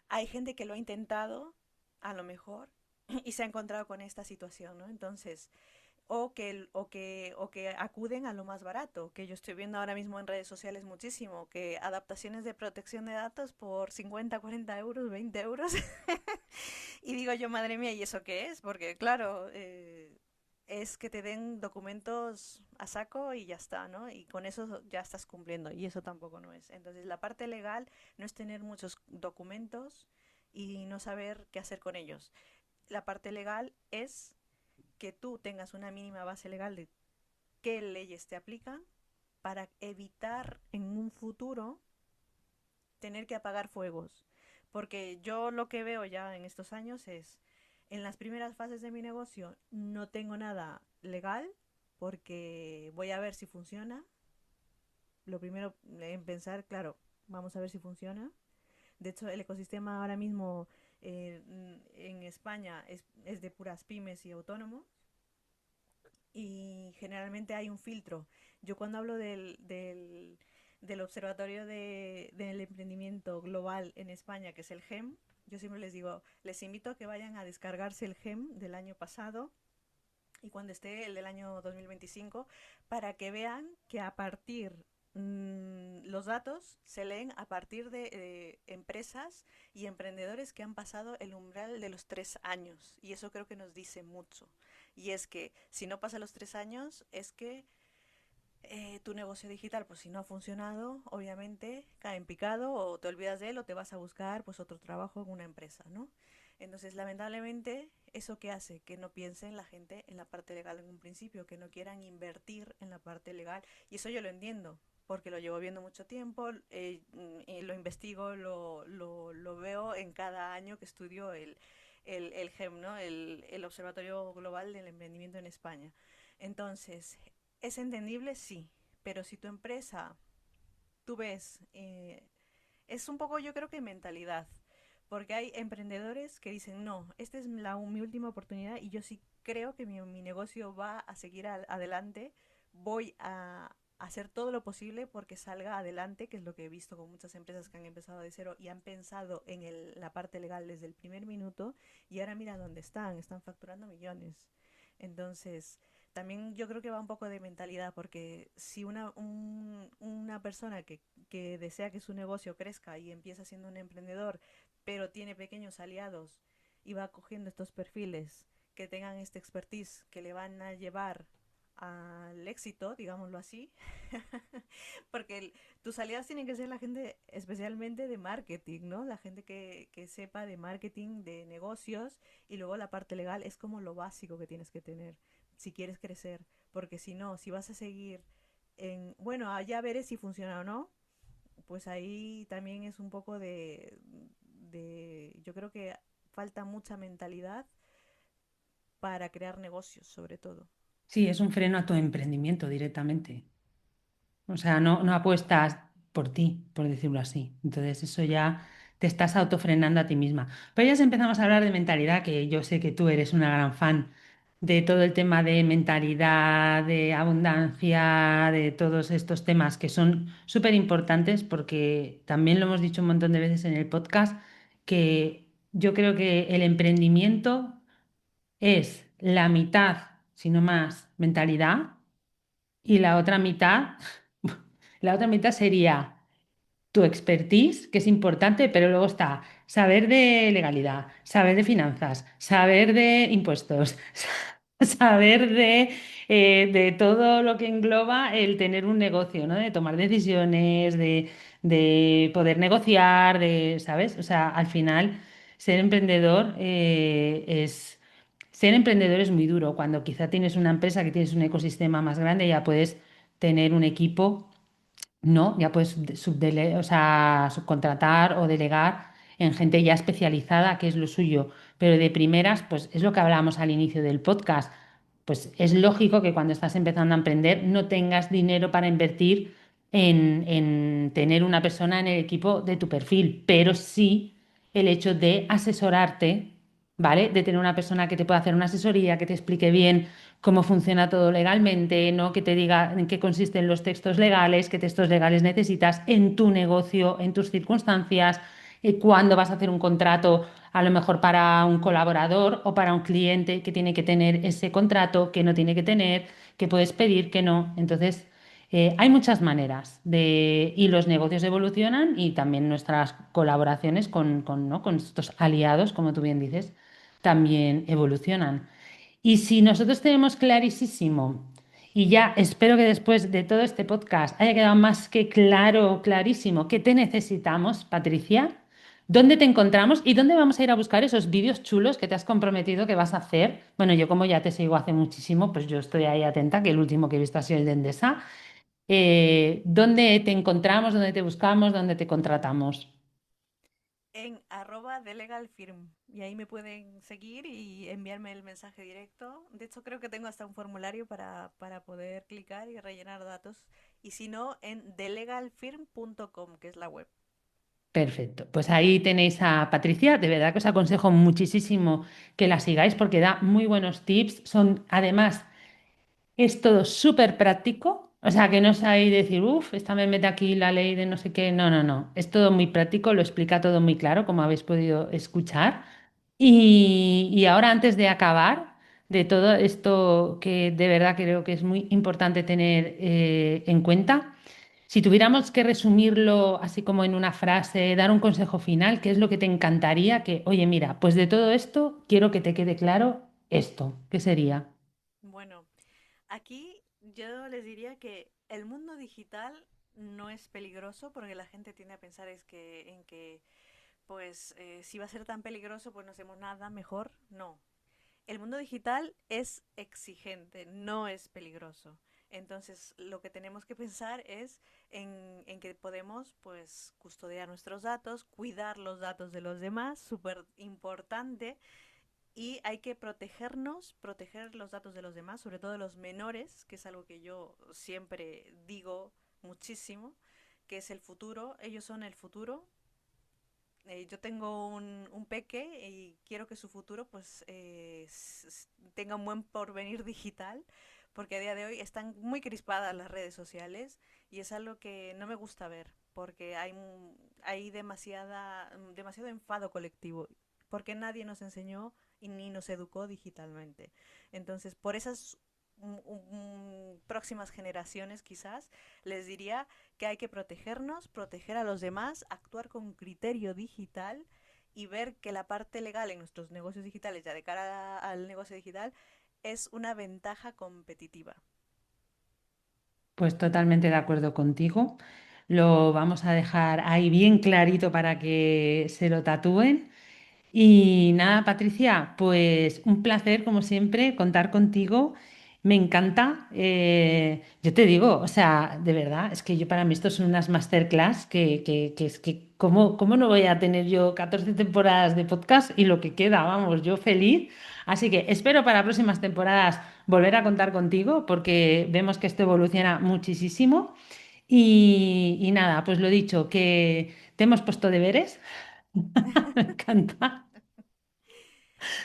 hay gente que lo ha intentado, a lo mejor, y se ha encontrado con esta situación, ¿no? Entonces, o que acuden a lo más barato, que yo estoy viendo ahora mismo en redes sociales muchísimo, que adaptaciones de protección de datos por 50 40 euros, 20 euros. Y digo yo, madre mía, ¿y eso qué es? Porque claro, es que te den documentos a saco y ya está, ¿no? Y con eso ya estás cumpliendo y eso tampoco no es. Entonces la parte legal no es tener muchos documentos y no saber qué hacer con ellos. La parte legal es que tú tengas una mínima base legal de qué leyes te aplican para evitar en un futuro tener que apagar fuegos. Porque yo lo que veo ya en estos años es, En las primeras fases de mi negocio no tengo nada legal porque voy a ver si funciona. Lo primero en pensar, claro, vamos a ver si funciona. De hecho, el ecosistema ahora mismo en España es de puras pymes y autónomos y generalmente hay un filtro. Yo cuando hablo del Observatorio del Emprendimiento Global en España, que es el GEM, yo siempre les digo, les invito a que vayan a descargarse el GEM del año pasado y cuando esté el del año 2025 para que vean que a partir los datos se leen a partir de empresas y emprendedores que han pasado el umbral de los 3 años. Y eso creo que nos dice mucho. Y es que si no pasa los 3 años, es que tu negocio digital, pues si no ha funcionado, obviamente cae en picado o te olvidas de él o te vas a buscar pues otro trabajo en una empresa, ¿no? Entonces, lamentablemente, eso que hace que no piensen la gente en la parte legal en un principio, que no quieran invertir en la parte legal. Y eso yo lo entiendo, porque lo llevo viendo mucho tiempo, lo investigo, lo veo en cada año que estudio el GEM, ¿no? El Observatorio Global del Emprendimiento en España. Entonces, ¿es entendible? Sí, pero si tu empresa, tú ves, es un poco yo creo que mentalidad, porque hay emprendedores que dicen, no, esta es mi última oportunidad y yo sí creo que mi negocio va a seguir adelante, voy a hacer todo lo posible porque salga adelante, que es lo que he visto con muchas empresas que han empezado de cero y han pensado en la parte legal desde el primer minuto y ahora mira dónde están facturando millones. Entonces, también yo creo que va un poco de mentalidad, porque si una persona que desea que su negocio crezca y empieza siendo un emprendedor, pero tiene pequeños aliados y va cogiendo estos perfiles que tengan este expertise que le van a llevar al éxito, digámoslo así, porque tus aliados tienen que ser la gente especialmente de marketing, ¿no? La gente que sepa de marketing, de negocios y luego la parte legal es como lo básico que tienes que tener si quieres crecer, porque si no, si vas a seguir en, bueno, ya veré si funciona o no, pues ahí también es un poco yo creo que falta mucha mentalidad para crear negocios, sobre todo. Sí, es un freno a tu emprendimiento directamente. O sea, no apuestas por ti, por decirlo así. Entonces, eso ya te estás autofrenando a ti misma. Pero ya si empezamos a hablar de mentalidad, que yo sé que tú eres una gran fan de todo el tema de mentalidad, de abundancia, de todos estos temas que son súper importantes, porque también lo hemos dicho un montón de veces en el podcast, que yo creo que el emprendimiento es la mitad, si no más, mentalidad y la otra mitad, la otra mitad sería tu expertise, que es importante, pero luego está saber de legalidad, saber de finanzas, saber de impuestos, saber de todo lo que engloba el tener un negocio, ¿no? De tomar decisiones, de poder negociar, ¿sabes? O sea, al final, ser emprendedor ser emprendedor es muy duro. Cuando quizá tienes una empresa que tienes un ecosistema más grande, ya puedes tener un equipo, ¿no? Ya puedes o sea, subcontratar o delegar en gente ya especializada, que es lo suyo. Pero de primeras, pues es lo que hablábamos al inicio del podcast. Pues es lógico que cuando estás empezando a emprender no tengas dinero para invertir en tener una persona en el equipo de tu perfil, pero sí el hecho de asesorarte, ¿vale? De tener una persona que te pueda hacer una asesoría, que te explique bien cómo funciona todo legalmente, ¿no? Que te diga en qué consisten los textos legales, qué textos legales necesitas en tu negocio, en tus circunstancias, cuándo vas a hacer un contrato, a lo mejor para un colaborador o para un cliente que tiene que tener ese contrato, que no tiene que tener, que puedes pedir, que no. Entonces, hay muchas maneras y los negocios evolucionan y también nuestras colaboraciones ¿no? con estos aliados, como tú bien dices, también evolucionan. Y si nosotros tenemos clarísimo, y ya espero que después de todo este podcast haya quedado más que claro, clarísimo, que te necesitamos, Patricia, ¿dónde te encontramos y dónde vamos a ir a buscar esos vídeos chulos que te has comprometido que vas a hacer? Bueno, yo como ya te sigo hace muchísimo, pues yo estoy ahí atenta, que el último que he visto ha sido el de Endesa. ¿Dónde te encontramos, dónde te buscamos, dónde te contratamos? en @thelegalfirm. Y ahí me pueden seguir y enviarme el mensaje directo. De hecho, creo que tengo hasta un formulario para poder clicar y rellenar datos. Y si no, en thelegalfirm.com, que es la web. Perfecto. Pues ahí tenéis a Patricia. De verdad que os aconsejo muchísimo que la sigáis porque da muy buenos tips. Son, además, es todo súper práctico. O sea, que no es ahí decir, uff, esta me mete aquí la ley de no sé qué. No, no, no. Es todo muy práctico, lo explica todo muy claro, como habéis podido escuchar. Y ahora, antes de acabar, de todo esto que de verdad creo que es muy importante tener en cuenta, si tuviéramos que resumirlo así como en una frase, dar un consejo final, ¿qué es lo que te encantaría que, oye, mira, pues de todo esto quiero que te quede claro esto? ¿Qué sería? Bueno, aquí yo les diría que el mundo digital no es peligroso porque la gente tiende a pensar en que pues si va a ser tan peligroso pues no hacemos nada mejor. No, el mundo digital es exigente, no es peligroso. Entonces, lo que tenemos que pensar es en que podemos pues custodiar nuestros datos, cuidar los datos de los demás, súper importante, y hay que protegernos, proteger los datos de los demás, sobre todo de los menores, que es algo que yo siempre digo muchísimo, que es el futuro, ellos son el futuro. Yo tengo un peque y quiero que su futuro pues tenga un buen porvenir digital, porque a día de hoy están muy crispadas las redes sociales y es algo que no me gusta ver, porque hay demasiado enfado colectivo, porque nadie nos enseñó y ni nos educó digitalmente. Entonces, por esas próximas generaciones quizás les diría que hay que protegernos, proteger a los demás, actuar con criterio digital y ver que la parte legal en nuestros negocios digitales, ya de cara al negocio digital, es una ventaja competitiva. Pues totalmente de acuerdo contigo. Lo vamos a dejar ahí bien clarito para que se lo tatúen. Y nada, Patricia, pues un placer, como siempre, contar contigo. Me encanta. Yo te digo, o sea, de verdad, es que yo para mí esto son unas masterclass que es que, ¿cómo no voy a tener yo 14 temporadas de podcast y lo que queda? Vamos, yo feliz. Así que espero para próximas temporadas volver a contar contigo porque vemos que esto evoluciona muchísimo. Y nada, pues lo dicho, que te hemos puesto deberes. Me encanta.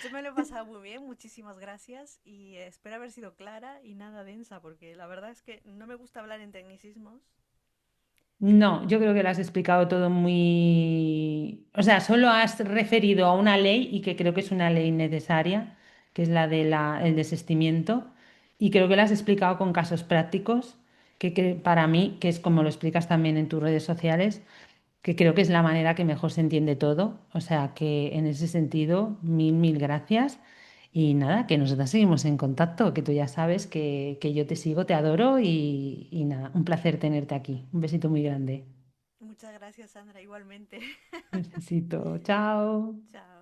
Yo me lo he pasado muy bien, muchísimas gracias y espero haber sido clara y nada densa, porque la verdad es que no me gusta hablar en tecnicismos. No, yo creo que lo has explicado todo muy... O sea, solo has referido a una ley y que creo que es una ley necesaria, que es la del desistimiento. Y creo que lo has explicado con casos prácticos, que para mí, que es como lo explicas también en tus redes sociales, que creo que es la manera que mejor se entiende todo. O sea, que en ese sentido, mil gracias. Y nada, que nosotras seguimos en contacto, que tú ya sabes que yo te sigo, te adoro y nada, un placer tenerte aquí. Un besito muy grande. Muchas gracias, Sandra, igualmente. Un besito, chao. Chao.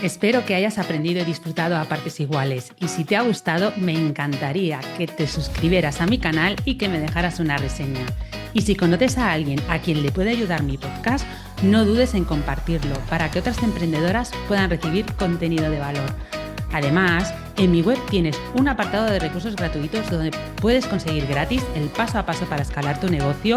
Espero que hayas aprendido y disfrutado a partes iguales y si te ha gustado me encantaría que te suscribieras a mi canal y que me dejaras una reseña. Y si conoces a alguien a quien le puede ayudar mi podcast, no dudes en compartirlo para que otras emprendedoras puedan recibir contenido de valor. Además, en mi web tienes un apartado de recursos gratuitos donde puedes conseguir gratis el paso a paso para escalar tu negocio,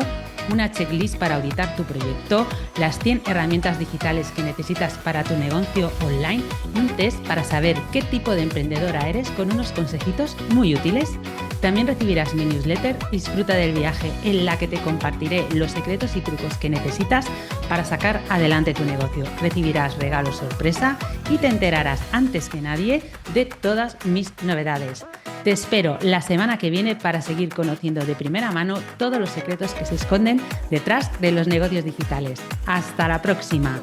una checklist para auditar tu proyecto, las 100 herramientas digitales que necesitas para tu negocio online y un test para saber qué tipo de emprendedora eres con unos consejitos muy útiles. También recibirás mi newsletter Disfruta del viaje, en la que te compartiré los secretos y trucos que necesitas para sacar adelante tu negocio. Recibirás regalos sorpresa y te enterarás antes que nadie de todas mis novedades. Te espero la semana que viene para seguir conociendo de primera mano todos los secretos que se esconden detrás de los negocios digitales. ¡Hasta la próxima!